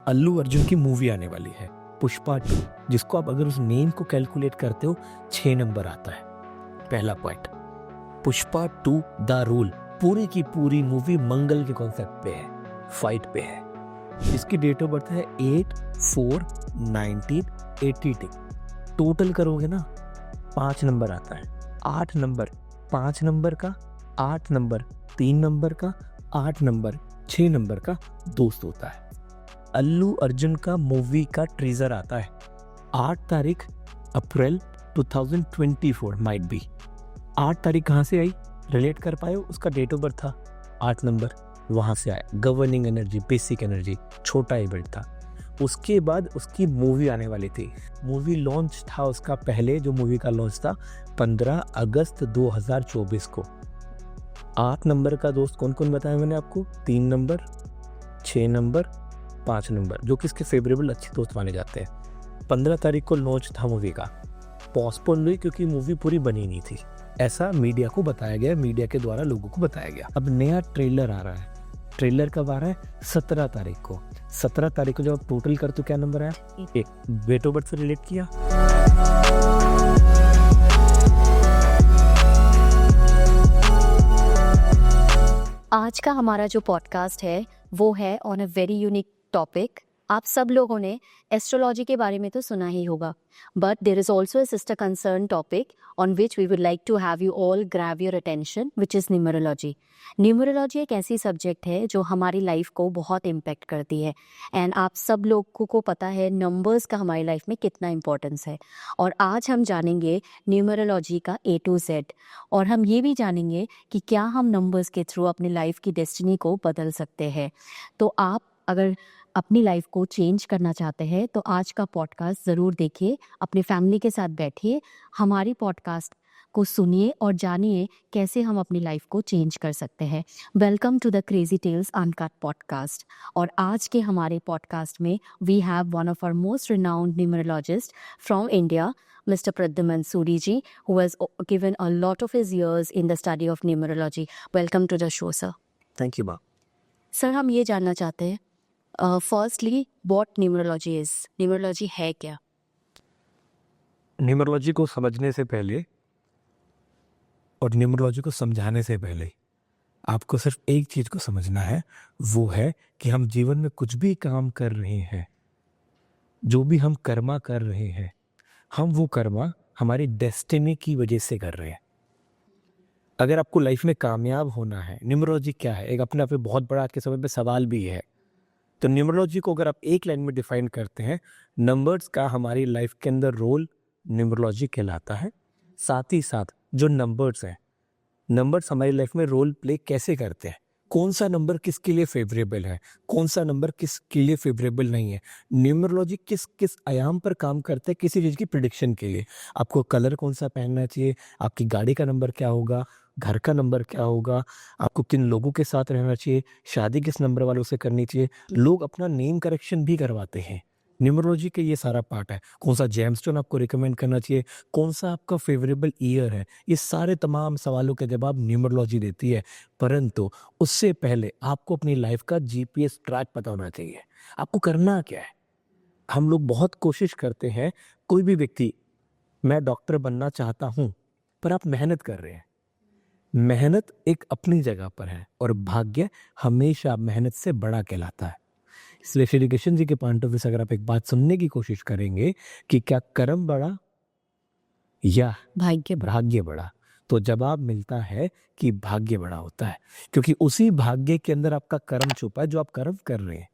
अल्लू अर्जुन की मूवी आने वाली है पुष्पा 2, जिसको आप अगर उस नेम को कैलकुलेट करते हो 6 नंबर आता है। पहला पॉइंट, पुष्पा 2 द रूल, पूरी की पूरी मूवी मंगल के कॉन्सेप्ट पे है, फाइट पे है। इसकी डेट ऑफ बर्थ है 8/4/1982। टोटल करोगे ना 5 नंबर आता है, 8 नंबर, 5 नंबर का, 8 नंबर, 3 नंबर का, 8 नंबर, 6 नंबर का दोस्त होता है। अल्लू अर्जुन का मूवी का ट्रीजर आता है 8 तारीख अप्रैल 2024, माइट बी। 8 तारीख कहाँ से आई, रिलेट कर पाए हो? उसका डेट ऑफ बर्थ था 8 नंबर, वहाँ से आया। गवर्निंग एनर्जी, बेसिक एनर्जी, छोटा इवेंट था। उसके बाद उसकी मूवी आने वाली थी। मूवी लॉन्च था उसका, पहले जो मूवी का लॉन्च था 15 अगस्त 2024 को। 8 नंबर का दोस्त कौन कौन बताया मैंने आपको? 3 नंबर, 6 नंबर, 5 नंबर, जो कि इसके फेवरेबल अच्छे दोस्त माने जाते हैं। 15 तारीख को लॉन्च था मूवी का, पोस्टपोन हुई क्योंकि मूवी पूरी बनी नहीं थी, ऐसा मीडिया को बताया गया, मीडिया के द्वारा लोगों को बताया गया। अब नया ट्रेलर आ रहा है। ट्रेलर कब आ रहा है? 17 तारीख को। 17 तारीख को जब आप टोटल कर तो क्या नंबर आया? 1। डेट ऑफ बर्थ से रिलेट किया। आज का हमारा जो पॉडकास्ट है वो है on a very unique topic. आप सब लोगों ने एस्ट्रोलॉजी के बारे में तो सुना ही होगा, but there is also a sister concern topic on which we would like to have you all grab your attention, which is numerology. Numerology एक ऐसी सब्जेक्ट है जो हमारी लाइफ को बहुत इम्पेक्ट करती है, एंड आप सब लोगों को पता है नंबर्स का हमारी लाइफ में कितना इम्पोर्टेंस है। और आज हम जानेंगे न्यूमरोलॉजी का A to Z, और हम ये भी जानेंगे कि क्या हम नंबर्स के थ्रू अपनी लाइफ की डेस्टिनी को बदल सकते हैं। तो आप अगर अपनी लाइफ को चेंज करना चाहते हैं तो आज का पॉडकास्ट ज़रूर देखिए, अपने फैमिली के साथ बैठिए, हमारी पॉडकास्ट को सुनिए और जानिए कैसे हम अपनी लाइफ को चेंज कर सकते हैं। Welcome to the crazy tales uncut podcast. और आज के हमारे पॉडकास्ट में we have one of our most renowned numerologist from India, Mr. Pradyuman Suri ji, who has given a lot of his years in the study of numerology. Welcome to the show, sir. Thank you माँ। Sir, हम ये जानना चाहते हैं, firstly what numerology is. Numerology है क्या? Numerology को समझने से पहले और न्यूमरोलॉजी को समझाने से पहले आपको सिर्फ एक चीज़ को समझना है, वो है कि हम जीवन में कुछ भी काम कर रहे हैं, जो भी हम कर्मा कर रहे हैं, हम वो कर्मा हमारी डेस्टिनी की वजह से कर रहे हैं। अगर आपको लाइफ में कामयाब होना है, न्यूमरोलॉजी क्या है, एक अपने आप में बहुत बड़ा आज के समय पे सवाल भी है। तो न्यूमरोलॉजी को अगर आप एक लाइन में डिफाइन करते हैं, नंबर्स का हमारी लाइफ के अंदर रोल न्यूमरोलॉजी कहलाता है। साथ ही साथ जो नंबर्स हैं, नंबर्स हमारी लाइफ में रोल प्ले कैसे करते हैं, कौन सा नंबर किसके लिए फेवरेबल है, कौन सा नंबर किसके लिए फेवरेबल नहीं है, न्यूमरोलॉजी किस किस आयाम पर काम करता है किसी चीज़ की प्रिडिक्शन के लिए। आपको कलर कौन सा पहनना चाहिए, आपकी गाड़ी का नंबर क्या होगा, घर का नंबर क्या होगा, आपको किन लोगों के साथ रहना चाहिए, शादी किस नंबर वालों से करनी चाहिए। लोग अपना नेम करेक्शन भी करवाते हैं। न्यूमरोलॉजी का ये सारा पार्ट है। कौन सा जेमस्टोन आपको रिकमेंड करना चाहिए, कौन सा आपका फेवरेबल ईयर है, ये सारे तमाम सवालों के जवाब न्यूमरोलॉजी देती है। परंतु उससे पहले आपको अपनी लाइफ का GPS ट्रैक पता होना चाहिए। आपको करना क्या है? हम लोग बहुत कोशिश करते हैं, कोई भी व्यक्ति, मैं डॉक्टर बनना चाहता हूँ, पर आप मेहनत कर रहे हैं। मेहनत एक अपनी जगह पर है और भाग्य हमेशा मेहनत से बड़ा कहलाता है। इसलिए श्री कृष्ण जी के पॉइंट ऑफ व्यू से अगर आप एक बात सुनने की कोशिश करेंगे कि क्या कर्म बड़ा या भाग्य बड़ा, तो जवाब मिलता है कि भाग्य बड़ा होता है, क्योंकि उसी भाग्य के अंदर आपका कर्म छुपा है जो आप कर्म कर रहे हैं।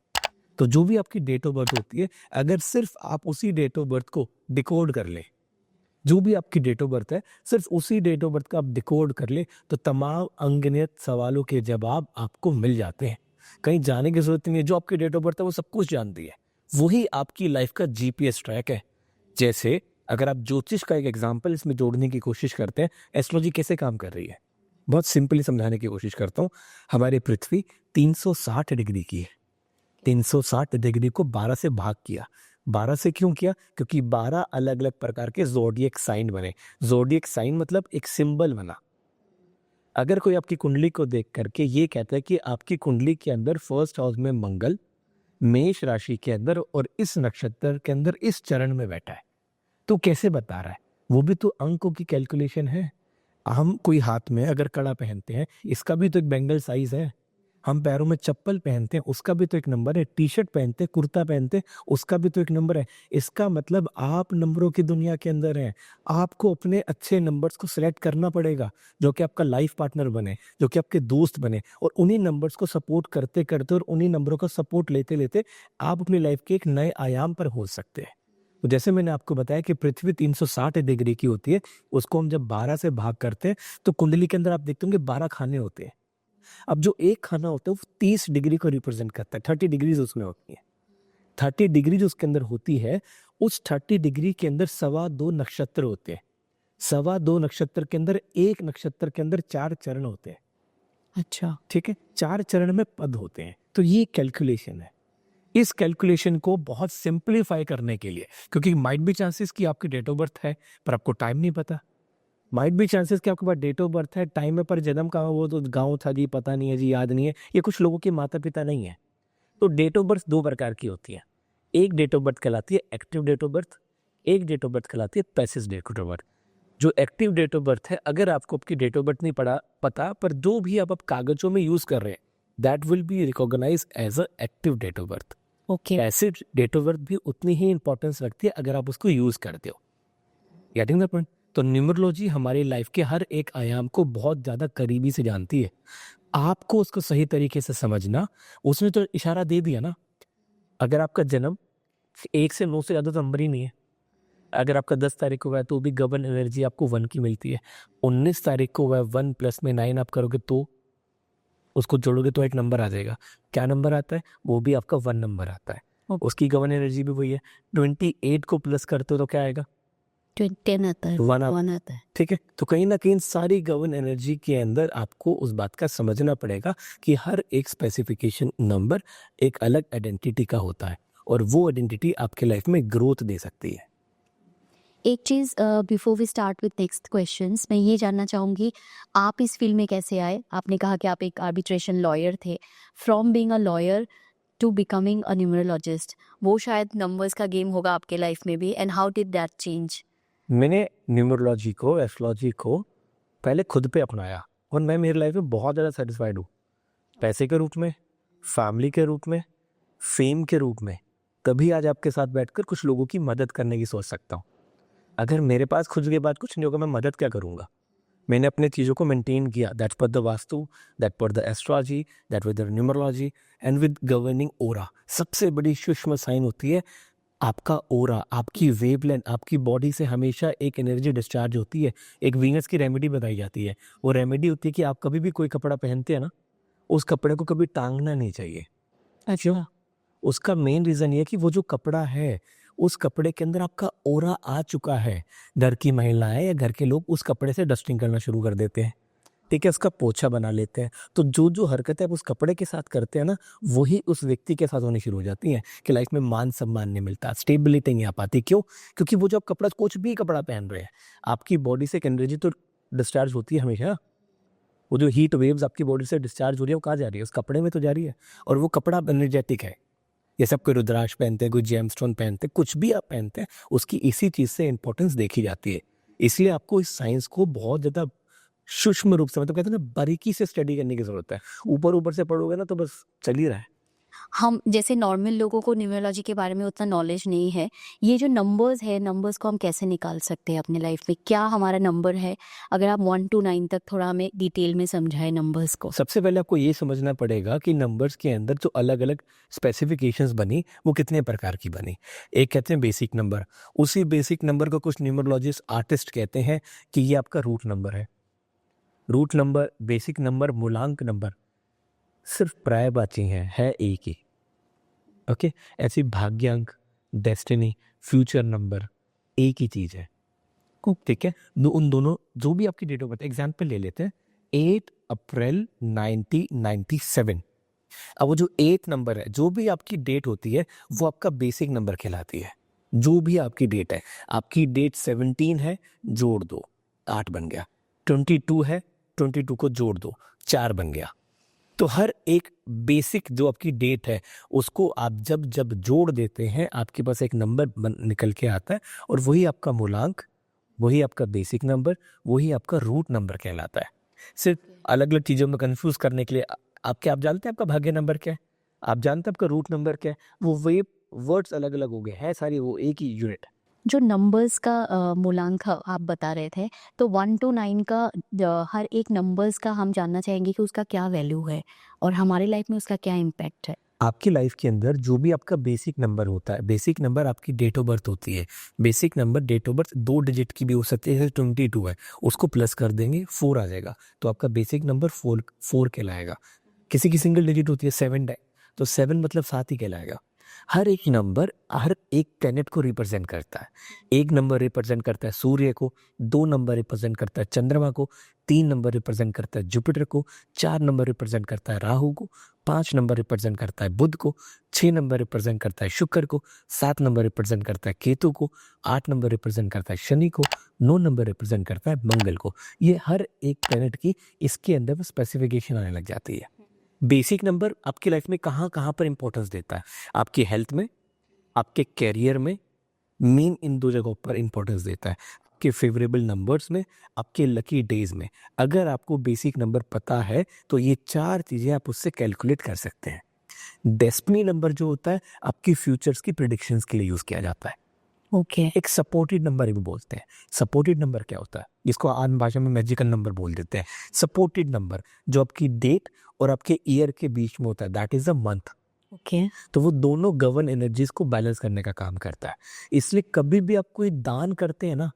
तो जो भी आपकी डेट ऑफ बर्थ होती है, अगर सिर्फ आप उसी डेट ऑफ बर्थ को डिकोड कर ले, जो भी आपकी डेट ऑफ बर्थ है सिर्फ उसी डेट ऑफ बर्थ का आप डिकोड कर ले, तो तमाम अनगिनत सवालों के जवाब आपको मिल जाते हैं। कहीं जाने की जरूरत नहीं है, जो आपकी डेट ऑफ बर्थ है वो सब कुछ जानती है, वही आपकी लाइफ का GPS ट्रैक है। जैसे अगर आप ज्योतिष का एक एग्जाम्पल इसमें जोड़ने की कोशिश करते हैं, एस्ट्रोलॉजी कैसे काम कर रही है, बहुत सिंपली समझाने की कोशिश करता हूँ। हमारी पृथ्वी 360 डिग्री की है। 360 डिग्री को 12 से भाग किया। 12 से क्यों किया? क्योंकि 12 अलग अलग प्रकार के ज़ोडिएक साइन बने। ज़ोडिएक साइन मतलब एक सिंबल बना। अगर कोई आपकी कुंडली को देख करके ये कहता है कि आपकी कुंडली के अंदर फर्स्ट हाउस में मंगल, मेष राशि के अंदर और इस नक्षत्र के अंदर इस चरण में बैठा है, तो कैसे बता रहा है? वो भी तो अंकों की कैलकुलेशन है। हम कोई हाथ में अगर कड़ा पहनते हैं, इसका भी तो एक बैंगल साइज है। हम पैरों में चप्पल पहनते हैं, उसका भी तो एक नंबर है। टी शर्ट पहनते हैं, कुर्ता पहनते हैं, उसका भी तो एक नंबर है। इसका मतलब आप नंबरों की दुनिया के अंदर हैं। आपको अपने अच्छे नंबर्स को सिलेक्ट करना पड़ेगा, जो कि आपका लाइफ पार्टनर बने, जो कि आपके दोस्त बने, और उन्हीं नंबर्स को सपोर्ट करते करते और उन्हीं नंबरों का सपोर्ट लेते लेते आप अपनी लाइफ के एक नए आयाम पर हो सकते हैं। तो जैसे मैंने आपको बताया कि पृथ्वी 360 डिग्री की होती है, उसको हम जब 12 से भाग करते हैं तो कुंडली के अंदर आप देखते होंगे 12 खाने होते हैं। अब जो एक खाना होता है वो 30 डिग्री को रिप्रेजेंट करता है, 30 डिग्रीज उसमें होती है। 30 डिग्री जो उसके अंदर होती है, उस 30 डिग्री के अंदर 2.25 नक्षत्र होते हैं। 2.25 नक्षत्र के अंदर एक नक्षत्र के अंदर 4 चरण होते हैं। अच्छा। ठीक है, 4 चरण में पद होते हैं। तो ये कैलकुलेशन है। इस कैलकुलेशन को बहुत सिंप्लीफाई करने के लिए, क्योंकि माइट बी चांसेस कि आपकी डेट ऑफ बर्थ है पर आपको टाइम नहीं पता, माइट बी चांसेस कि आपके पास डेट ऑफ बर्थ है, टाइम है, पर जन्म कहाँ वो तो गांव था जी, पता नहीं है जी, याद नहीं है। ये कुछ लोगों के माता पिता नहीं है। तो डेट ऑफ बर्थ 2 प्रकार की होती है। एक डेट ऑफ बर्थ कहलाती है एक्टिव डेट ऑफ बर्थ, एक डेट ऑफ बर्थ कहलाती है पैसिव डेट ऑफ बर्थ। जो एक्टिव डेट ऑफ बर्थ है, अगर आपको आपकी डेट ऑफ बर्थ नहीं पता, पर जो भी आप कागजों में यूज कर रहे हैं, that will be recognise as a active date of birth. Okay. Passive date of birth भी उतनी ही इंपॉर्टेंस रखती है अगर आप उसको यूज करते हो। Getting the point? तो न्यूमरोलॉजी हमारी लाइफ के हर एक आयाम को बहुत ज्यादा करीबी से जानती है। आपको उसको सही तरीके से समझना, उसने तो इशारा दे दिया ना। अगर आपका जन्म 1 से 9 से ज्यादा तो नंबर ही नहीं है। अगर आपका 10 तारीख को हुआ है तो भी गबन एनर्जी आपको 1 की मिलती है। 19 तारीख को हुआ है, 1 प्लस में 9 आप करोगे तो उसको जोड़ोगे तो एक नंबर आ जाएगा। क्या नंबर आता है? वो भी आपका 1 नंबर आता है। उसकी गवन एनर्जी भी वही है। 28 को प्लस करते हो तो क्या आएगा? 10 आता है, 1 1 आता है। ठीक है, तो कहीं ना कहीं सारी गवन एनर्जी के अंदर आपको उस बात का समझना पड़ेगा कि हर एक स्पेसिफिकेशन नंबर एक अलग आइडेंटिटी का होता है, और वो आइडेंटिटी आपके लाइफ में ग्रोथ दे सकती है। एक चीज़ before we start with next questions, मैं ये जानना चाहूँगी, आप इस फील्ड में कैसे आए? आपने कहा कि आप एक आर्बिट्रेशन लॉयर थे। From being a lawyer to becoming a numerologist, वो शायद नंबर्स का गेम होगा आपके लाइफ में भी, and how did that change? मैंने न्यूमरोलॉजी को, एस्ट्रोलॉजी को पहले खुद पे अपनाया, और मैं मेरी लाइफ में बहुत ज़्यादा सेटिस्फाइड हूँ। पैसे के रूप में, फैमिली के रूप में, फेम के रूप में। तभी आज आपके साथ बैठकर कुछ लोगों की मदद करने की सोच सकता हूँ। अगर मेरे पास खुद के बाद कुछ नहीं होगा, मैं मदद क्या करूँगा? मैंने अपने चीज़ों को मेंटेन किया, that per the vastu, that per the astrology, that with the numerology and with governing aura. सबसे बड़ी सूक्ष्म साइन होती है आपका ओरा, आपकी वेवलेंथ। आपकी बॉडी से हमेशा एक एनर्जी डिस्चार्ज होती है। एक वीनस की रेमेडी बताई जाती है। वो रेमेडी होती है कि आप कभी भी कोई कपड़ा पहनते हैं ना, उस कपड़े को कभी टांगना नहीं चाहिए। अच्छा। उसका मेन रीजन ये है कि वो जो कपड़ा है, उस कपड़े के अंदर आपका ओरा आ चुका है। घर की महिलाएं या घर के लोग उस कपड़े से डस्टिंग करना शुरू कर देते हैं, ठीक है, उसका पोछा बना लेते हैं। तो जो जो हरकतें आप उस कपड़े के साथ करते हैं ना, वही उस व्यक्ति के साथ होनी शुरू हो जाती हैं कि लाइफ में मान सम्मान नहीं मिलता, स्टेबिलिटी नहीं आ पाती। क्यों? क्योंकि वो जो आप कपड़ा, कुछ भी कपड़ा पहन रहे हैं, आपकी बॉडी से एक एनर्जी तो डिस्चार्ज होती है हमेशा। वो जो हीट वेव्स आपकी बॉडी से डिस्चार्ज हो रही है, वो कहाँ जा रही है? उस कपड़े में तो जा रही है। और वो कपड़ा एनर्जेटिक है। ये सब कोई रुद्राक्ष पहनते हैं, कोई जेमस्टोन पहनते हैं, कुछ भी आप पहनते हैं, उसकी इसी चीज़ से इंपॉर्टेंस देखी जाती है। इसलिए आपको इस साइंस को बहुत ज़्यादा सूक्ष्म रूप से, मतलब कहते हैं ना, बारीकी से स्टडी करने की ज़रूरत है। ऊपर ऊपर से पढ़ोगे ना तो बस चल ही रहा है। हम जैसे नॉर्मल लोगों को न्यूमरोलॉजी के बारे में उतना नॉलेज नहीं है, ये जो नंबर्स है, नंबर्स को हम कैसे निकाल सकते हैं अपने लाइफ में? क्या हमारा नंबर है? अगर आप 1 to 9 तक थोड़ा हमें डिटेल में समझाएं नंबर्स को। सबसे पहले आपको ये समझना पड़ेगा कि नंबर्स के अंदर जो अलग अलग स्पेसिफिकेशंस बनी, वो कितने प्रकार की बनी। एक कहते हैं बेसिक नंबर। उसी बेसिक नंबर को कुछ न्यूमरोलॉजिस्ट, आर्टिस्ट कहते हैं कि ये आपका रूट नंबर है। रूट नंबर, बेसिक नंबर, मूलांक नंबर सिर्फ पर्यायवाची है एक ही। ओके, ऐसी भाग्यांक, डेस्टिनी, फ्यूचर नंबर एक ही चीज है। ठीक है, उन दोनों, जो भी आपकी डेट ऑफ बर्थ, एग्जाम्पल ले लेते हैं, 8 अप्रैल 1997। अब वो जो 8 नंबर है, जो भी आपकी डेट होती है, वो आपका बेसिक नंबर कहलाती है। जो भी आपकी डेट है, आपकी डेट 17 है, जोड़ दो, 8 बन गया। 22 है, 22 को जोड़ दो, 4 बन गया। तो हर एक बेसिक जो आपकी डेट है उसको आप जब जब जोड़ देते हैं आपके पास एक नंबर निकल के आता है, और वही आपका मूलांक, वही आपका बेसिक नंबर, वही आपका रूट नंबर कहलाता है। सिर्फ अलग अलग चीज़ों में कंफ्यूज करने के लिए आप जानते हैं आपका भाग्य नंबर क्या है, आप जानते हैं आपका रूट नंबर क्या है, वो वे वर्ड्स अलग अलग हो गए हैं, सारी वो एक ही यूनिट। जो नंबर्स का मूलांक आप बता रहे थे, तो 1 टू 9 का हर एक नंबर्स का हम जानना चाहेंगे कि उसका क्या वैल्यू है और हमारी लाइफ में उसका क्या इम्पैक्ट है। आपकी लाइफ के अंदर जो भी आपका बेसिक नंबर होता है, बेसिक नंबर आपकी डेट ऑफ बर्थ होती है, basic number date of birth 2 digit की भी हो सकती है, जैसे 22 है, उसको प्लस कर देंगे 4 आ जाएगा, तो आपका बेसिक नंबर 4 कहलाएगा। किसी की सिंगल डिजिट होती है 7 है, तो 7 मतलब 7 ही कहलाएगा। हर एक नंबर हर एक प्लेनेट को रिप्रेजेंट करता है। एक नंबर रिप्रेजेंट करता है सूर्य को, 2 नंबर रिप्रेजेंट करता है चंद्रमा को, 3 नंबर रिप्रेजेंट करता है जुपिटर को, 4 नंबर रिप्रेजेंट करता है राहु को, 5 नंबर रिप्रेजेंट करता है बुध को, 6 नंबर रिप्रेजेंट करता है शुक्र को, 7 नंबर रिप्रेजेंट करता है केतु को, 8 नंबर रिप्रेजेंट करता है शनि को, 9 नंबर रिप्रेजेंट करता है मंगल को। ये हर एक प्लेनेट की इसके अंदर स्पेसिफिकेशन आने लग जाती है। बेसिक नंबर आपकी लाइफ में कहाँ कहाँ पर इंपॉर्टेंस देता है, आपकी हेल्थ में, आपके कैरियर में, मेन इन 2 जगहों पर इंपॉर्टेंस देता है, आपके फेवरेबल नंबर्स में, आपके लकी डेज में। अगर आपको बेसिक नंबर पता है तो ये 4 चीज़ें आप उससे कैलकुलेट कर सकते हैं। डेस्टिनी नंबर जो होता है आपकी फ्यूचर्स की प्रिडिक्शंस के लिए यूज़ किया जाता है। ओके। एक सपोर्टेड नंबर भी बोलते हैं। सपोर्टेड नंबर क्या होता है, जिसको आम भाषा में मैजिकल नंबर बोल देते हैं। सपोर्टेड नंबर जो आपकी डेट और आपके ईयर के बीच में होता है, that is a month. Okay. तो वो दोनों गवर्न एनर्जीज को बैलेंस करने का काम करता है। इसलिए कभी भी आप कोई दान करते हैं ना,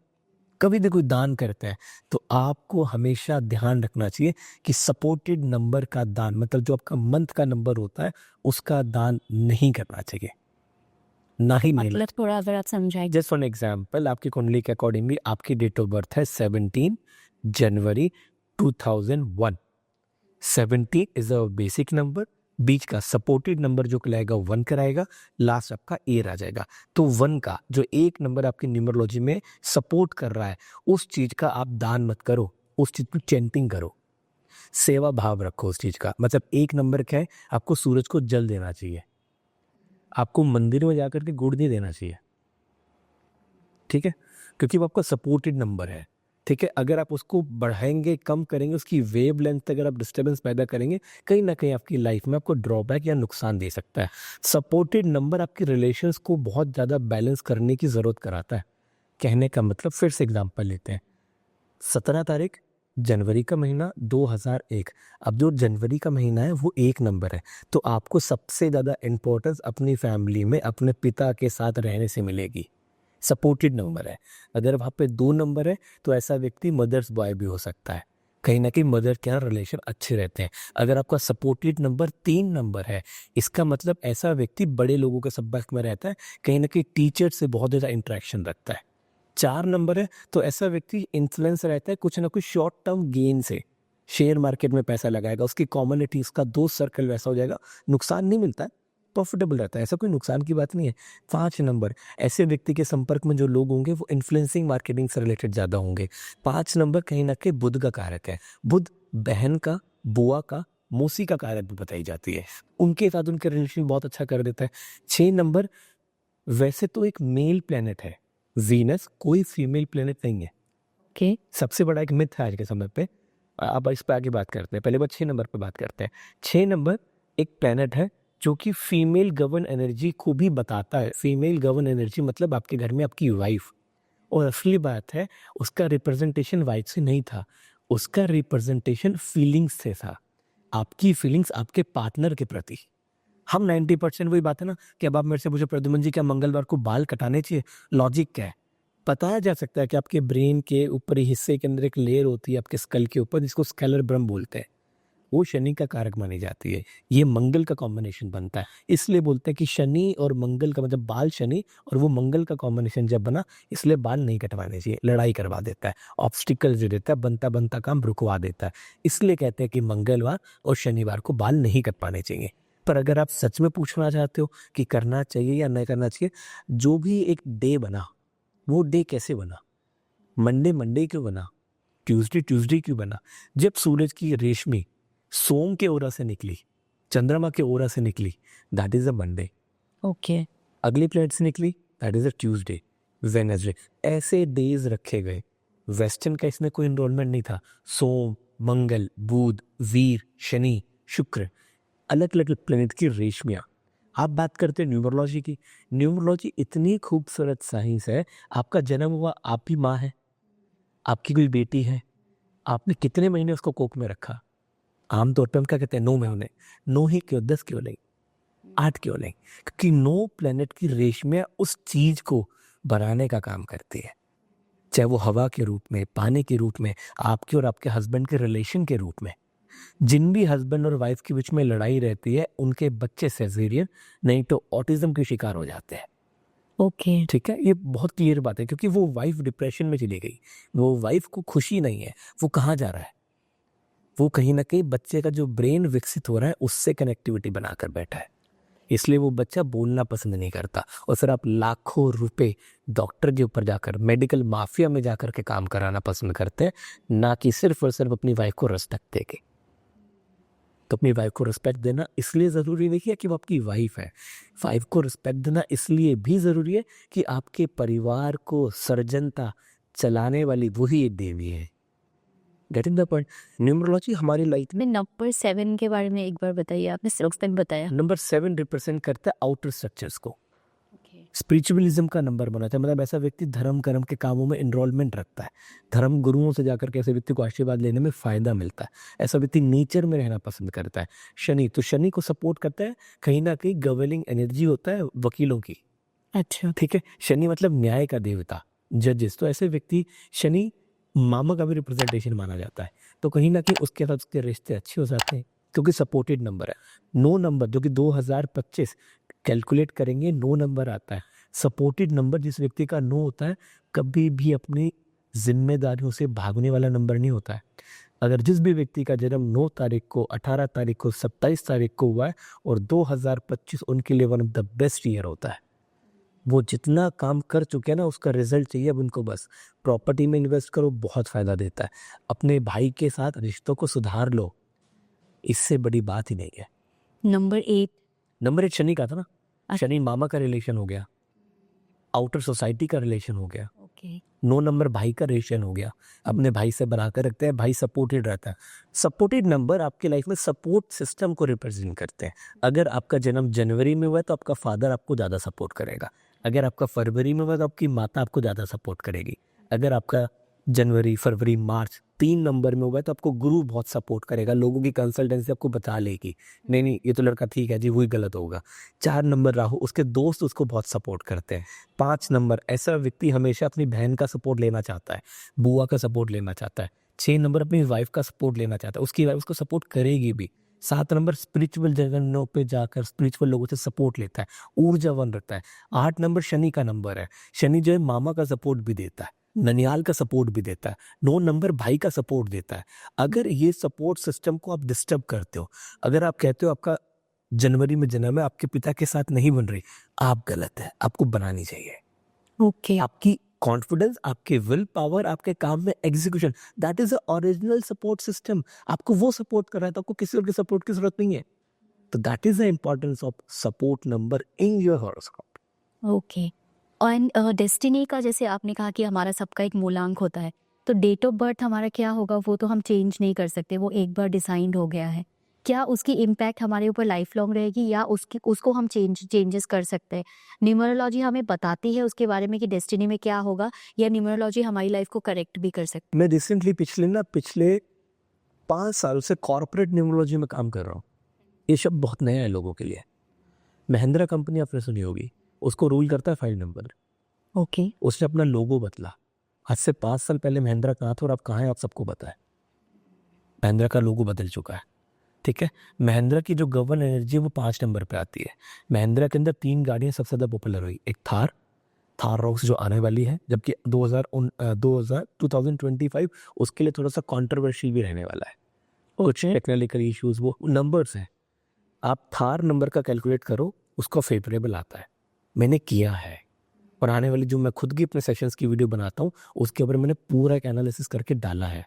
कभी भी कोई दान करते हैं, तो आपको हमेशा ध्यान रखना चाहिए कि सपोर्टेड नंबर का दान, मतलब जो आपका मंथ का नंबर होता है उसका दान नहीं करना चाहिए, ना ही नहीं। मतलब थोड़ा अगर आप समझाएं। जस्ट फॉर एग्जाम्पल, आपकी कुंडली के अकॉर्डिंगली आपकी डेट ऑफ बर्थ है 17 जनवरी 2001। 17 इज अ बेसिक नंबर, बीच का सपोर्टेड नंबर जो कहलाएगा 1 कराएगा, लास्ट आपका ईयर आ जाएगा। तो 1 का जो एक नंबर आपकी न्यूमरोलॉजी में सपोर्ट कर रहा है, उस चीज का आप दान मत करो, उस चीज की चैंटिंग करो, सेवा भाव रखो उस चीज का। मतलब एक नंबर क्या है, आपको सूरज को जल देना चाहिए, आपको मंदिर में जाकर के गुड़ नहीं देना चाहिए, ठीक है, क्योंकि वो आपका सपोर्टेड नंबर है। ठीक है, अगर आप उसको बढ़ाएंगे, कम करेंगे, उसकी वेव लेंथ अगर आप डिस्टर्बेंस पैदा करेंगे, कहीं ना कहीं आपकी लाइफ में आपको ड्रॉबैक या नुकसान दे सकता है। सपोर्टेड नंबर आपकी रिलेशंस को बहुत ज़्यादा बैलेंस करने की ज़रूरत कराता है। कहने का मतलब, फिर से एग्जांपल लेते हैं, 17 तारीख जनवरी का महीना 2001। अब जो जनवरी का महीना है वो एक नंबर है, तो आपको सबसे ज़्यादा इम्पोर्टेंस अपनी फैमिली में अपने पिता के साथ रहने से मिलेगी। सपोर्टेड नंबर है। अगर वहाँ पे 2 नंबर है तो ऐसा व्यक्ति मदर्स बॉय भी हो सकता है, कहीं ना कहीं मदर के यहाँ रिलेशन अच्छे रहते हैं। अगर आपका सपोर्टेड नंबर 3 नंबर है, इसका मतलब ऐसा व्यक्ति बड़े लोगों के संपर्क में रहता है, कहीं ना कहीं टीचर से बहुत ज़्यादा इंटरेक्शन रखता है। 4 नंबर है तो ऐसा व्यक्ति इन्फ्लुएंस रहता है कुछ ना कुछ शॉर्ट टर्म गेन से, शेयर मार्केट में पैसा लगाएगा, उसकी कॉम्युनिटी, उसका दोस्त सर्कल वैसा हो जाएगा, नुकसान नहीं मिलता है, प्रॉफिटेबल रहता है, ऐसा कोई नुकसान की बात नहीं है। 5 नंबर, ऐसे व्यक्ति के संपर्क में जो लोग होंगे वो इन्फ्लुएंसिंग मार्केटिंग से रिलेटेड ज़्यादा होंगे। 5 नंबर कहीं ना कहीं बुध का कारक है। बुध बहन का, बुआ का, मौसी का कारक भी बताई जाती है, उनके साथ उनके रिलेशन बहुत अच्छा कर देता है। 6 नंबर वैसे तो एक मेल प्लेनेट है, वीनस कोई फीमेल प्लेनेट नहीं है। ओके। सबसे बड़ा एक मिथ है आज के समय पे, अब इस पे आगे बात करते हैं, पहले बात 6 नंबर पे बात करते हैं। 6 नंबर एक प्लेनेट है जो कि फीमेल गवर्न एनर्जी को भी बताता है। फीमेल गवर्न एनर्जी मतलब आपके घर में आपकी वाइफ, और असली बात है उसका रिप्रेजेंटेशन वाइफ से नहीं था, उसका रिप्रेजेंटेशन फीलिंग्स से था, आपकी फीलिंग्स आपके पार्टनर के प्रति। हम 90% वही बात है ना कि अब आप मेरे से पूछो प्रद्युमन जी क्या मंगलवार को बाल कटाने चाहिए, लॉजिक क्या है? बताया जा सकता है कि आपके ब्रेन के ऊपरी हिस्से के अंदर एक लेयर होती है आपके स्कल के ऊपर, जिसको स्केलर ब्रह्म बोलते हैं, वो शनि का कारक मानी जाती है। ये मंगल का कॉम्बिनेशन बनता है, इसलिए बोलते हैं कि शनि और मंगल का मतलब बाल शनि और वो मंगल का कॉम्बिनेशन जब बना, इसलिए बाल नहीं कटवाने चाहिए, लड़ाई करवा देता है, ऑब्स्टिकल जो देता है, बनता बनता काम रुकवा देता है। इसलिए कहते हैं कि मंगलवार और शनिवार को बाल नहीं कटवाने चाहिए। पर अगर आप सच में पूछना चाहते हो कि करना चाहिए या नहीं करना चाहिए, जो भी एक डे बना, वो डे कैसे बना? मंडे मंडे क्यों बना? ट्यूसडे ट्यूसडे क्यों बना? जब सूरज की रेशमी सोम के ओरा से निकली, चंद्रमा के ओरा से निकली, that is a Monday. Okay. अगली प्लेनेट से निकली, that is a Tuesday, Wednesday. ऐसे डेज रखे गए। वेस्टर्न का इसमें कोई इन्रोलमेंट नहीं था। सोम, मंगल, बुध, वीर, शनि, शुक्र, अलग अलग प्लेनेट की रेशमियाँ। आप बात करते हैं न्यूमरोलॉजी की। न्यूमरोलॉजी इतनी खूबसूरत साइंस है। आपका जन्म हुआ, आप भी माँ है, आपकी कोई बेटी है, आपने कितने महीने उसको कोख में रखा? आमतौर पे हम क्या कहते हैं, 9 महीने। 9 ही क्यों, 10 क्यों नहीं, 8 क्यों नहीं? क्योंकि 9 प्लेनेट की रेशमियाँ उस चीज को बनाने का काम करती है, चाहे वो हवा के रूप में, पानी के रूप में, आपके और आपके हस्बैंड के रिलेशन के रूप में। जिन भी हस्बैंड और वाइफ के बीच में लड़ाई रहती है, उनके बच्चे सेजेरियन नहीं तो ऑटिज्म के शिकार हो जाते हैं। ओके। ठीक है, ये बहुत क्लियर बात है, क्योंकि वो वाइफ डिप्रेशन में चली गई, वो वाइफ को खुशी नहीं है, वो कहाँ जा रहा है? वो कहीं ना कहीं बच्चे का जो ब्रेन विकसित हो रहा है उससे कनेक्टिविटी बनाकर बैठा है, इसलिए वो बच्चा बोलना पसंद नहीं करता। और फिर आप लाखों रुपए डॉक्टर के ऊपर जाकर, मेडिकल माफिया में जाकर के काम कराना पसंद करते हैं, ना कि सिर्फ और सिर्फ अपनी वाइफ को रिस्पेक्ट देके। तो अपनी वाइफ को रिस्पेक्ट देना इसलिए ज़रूरी नहीं है कि वो आपकी वाइफ है, वाइफ को रिस्पेक्ट देना इसलिए भी ज़रूरी है कि आपके परिवार को सर्जनता चलाने वाली वही एक देवी है। Getting the point? न्यूमरोलॉजी हमारी लाइफ में में नंबर 7 के बारे में एक बार बताइए, आपने 6 तक बताया। नंबर 7 रिप्रेजेंट करता है आउटर स्ट्रक्चर्स को। स्पिरिचुअलिज्म का नंबर बनाता है, मतलब ऐसा व्यक्ति धर्म कर्म के कामों में इनरोलमेंट रखता है, धर्म गुरुओं से जाकर के ऐसे व्यक्ति को आशीर्वाद लेने में फायदा मिलता है, ऐसा व्यक्ति नेचर में रहना पसंद करता है। शनि, तो शनि को सपोर्ट करता है, कहीं ना कहीं गवर्निंग एनर्जी होता है वकीलों की। अच्छा। ठीक है, शनि मतलब न्याय का देवता, जजेस। तो ऐसे व्यक्ति, शनि मामा का भी रिप्रेजेंटेशन माना जाता है, तो कहीं ना कहीं उसके साथ उसके रिश्ते अच्छे हो जाते हैं, क्योंकि सपोर्टेड नंबर है। 9 नंबर जो कि 2025 कैलकुलेट करेंगे, 9 नंबर आता है। सपोर्टेड नंबर जिस व्यक्ति का 9 होता है, कभी भी अपनी जिम्मेदारियों से भागने वाला नंबर नहीं होता है। अगर जिस भी व्यक्ति का जन्म 9 तारीख को, 18 तारीख को, 27 तारीख को हुआ है और 2025 उनके लिए one of the best year होता है, वो जितना काम कर चुके हैं ना उसका रिजल्ट चाहिए अब उनको। बस प्रॉपर्टी में इन्वेस्ट करो, बहुत फायदा देता है। अपने भाई के साथ रिश्तों को सुधार लो, इससे बड़ी बात ही नहीं है। नंबर 8। नंबर 8 शनि का था ना, अच्छा। शनि मामा का रिलेशन हो गया, आउटर सोसाइटी का रिलेशन हो गया, ओके। 9 नंबर भाई का रिलेशन हो गया, अपने भाई से बनाकर रखते हैं, भाई सपोर्टेड रहता है। सपोर्टेड नंबर आपकी लाइफ में सपोर्ट सिस्टम को रिप्रेजेंट करते हैं। अगर आपका जन्म जनवरी में हुआ है तो आपका फादर आपको ज़्यादा सपोर्ट करेगा, अगर आपका फरवरी में हुआ तो आपकी माता आपको ज़्यादा सपोर्ट करेगी, अगर आपका जनवरी, फरवरी, मार्च 3 नंबर में हुआ है तो आपको गुरु बहुत सपोर्ट करेगा, लोगों की कंसल्टेंसी आपको बता लेगी, नहीं नहीं ये तो लड़का ठीक है जी, वही गलत होगा। 4 नंबर राहु, उसके दोस्त उसको बहुत सपोर्ट करते हैं। 5 नंबर ऐसा व्यक्ति हमेशा अपनी बहन का सपोर्ट लेना चाहता है, बुआ का सपोर्ट लेना चाहता है। 6 नंबर अपनी वाइफ का सपोर्ट लेना चाहता है, उसकी वाइफ उसको सपोर्ट करेगी भी। 7 नंबर स्पिरिचुअल जगहों पे जाकर स्पिरिचुअल लोगों से सपोर्ट लेता है, ऊर्जावान रहता है। 8 नंबर शनि का नंबर है, शनि जो है मामा का सपोर्ट भी देता है, ननियाल का सपोर्ट भी देता है। 9 नंबर भाई का सपोर्ट देता है। अगर ये सपोर्ट सिस्टम को आप डिस्टर्ब करते हो, अगर आप कहते हो आपका जनवरी में जन्म है, आपके पिता के साथ नहीं बन रही, आप गलत है, आपको बनानी चाहिए। ओके। आपकी कॉन्फिडेंस, आपके विल पावर, आपके काम में execution, that is the original support system. आपको वो सपोर्ट कर रहा है, तो आपको किसी और के सपोर्ट की जरूरत नहीं है। तो that is the importance of support number in your horoscope. Okay. और डेस्टिनी का, जैसे आपने कहा कि हमारा सबका एक मूलांक होता है, तो डेट ऑफ बर्थ हमारा क्या होगा वो तो हम चेंज नहीं कर सकते, वो एक बार डिसाइड हो गया है। क्या उसकी इम्पैक्ट हमारे ऊपर लाइफ लॉन्ग रहेगी या उसको हम चेंजेस कर सकते हैं? न्यूमरोलॉजी हमें बताती है उसके बारे में कि डेस्टिनी में क्या होगा, या न्यूमरोलॉजी हमारी लाइफ को करेक्ट भी कर सकती मैं रिसेंटली पिछले 5 साल से कॉर्पोरेट न्यूमरोलॉजी में काम कर रहा हूँ। ये शब्द बहुत नया है लोगों के लिए। महिंद्रा कंपनी आपने सुनी होगी, उसको रूल करता है 5 नंबर। है? ओके। उसने अपना लोगो बदला। आज से 5 साल पहले महिंद्रा कहाँ था और अब कहाँ है, आप सबको पता है। महिंद्रा का लोगो बदल चुका है। ठीक है, महिंद्रा की जो गवर्न एनर्जी है वो 5 नंबर पे आती है। महिंद्रा के अंदर 3 गाड़ियां सबसे ज़्यादा पॉपुलर हुई, एक थार रॉक्स जो आने वाली है, जबकि 2025 उसके लिए थोड़ा सा कंट्रोवर्शियल भी रहने वाला है। कुछ टेक्निकल इश्यूज, वो नंबर्स हैं। आप थार नंबर का कैलकुलेट करो, उसका फेवरेबल आता है। मैंने किया है, और आने वाली जो मैं खुद की अपने सेशंस की वीडियो बनाता हूँ उसके ऊपर मैंने पूरा एक एनालिसिस करके डाला है।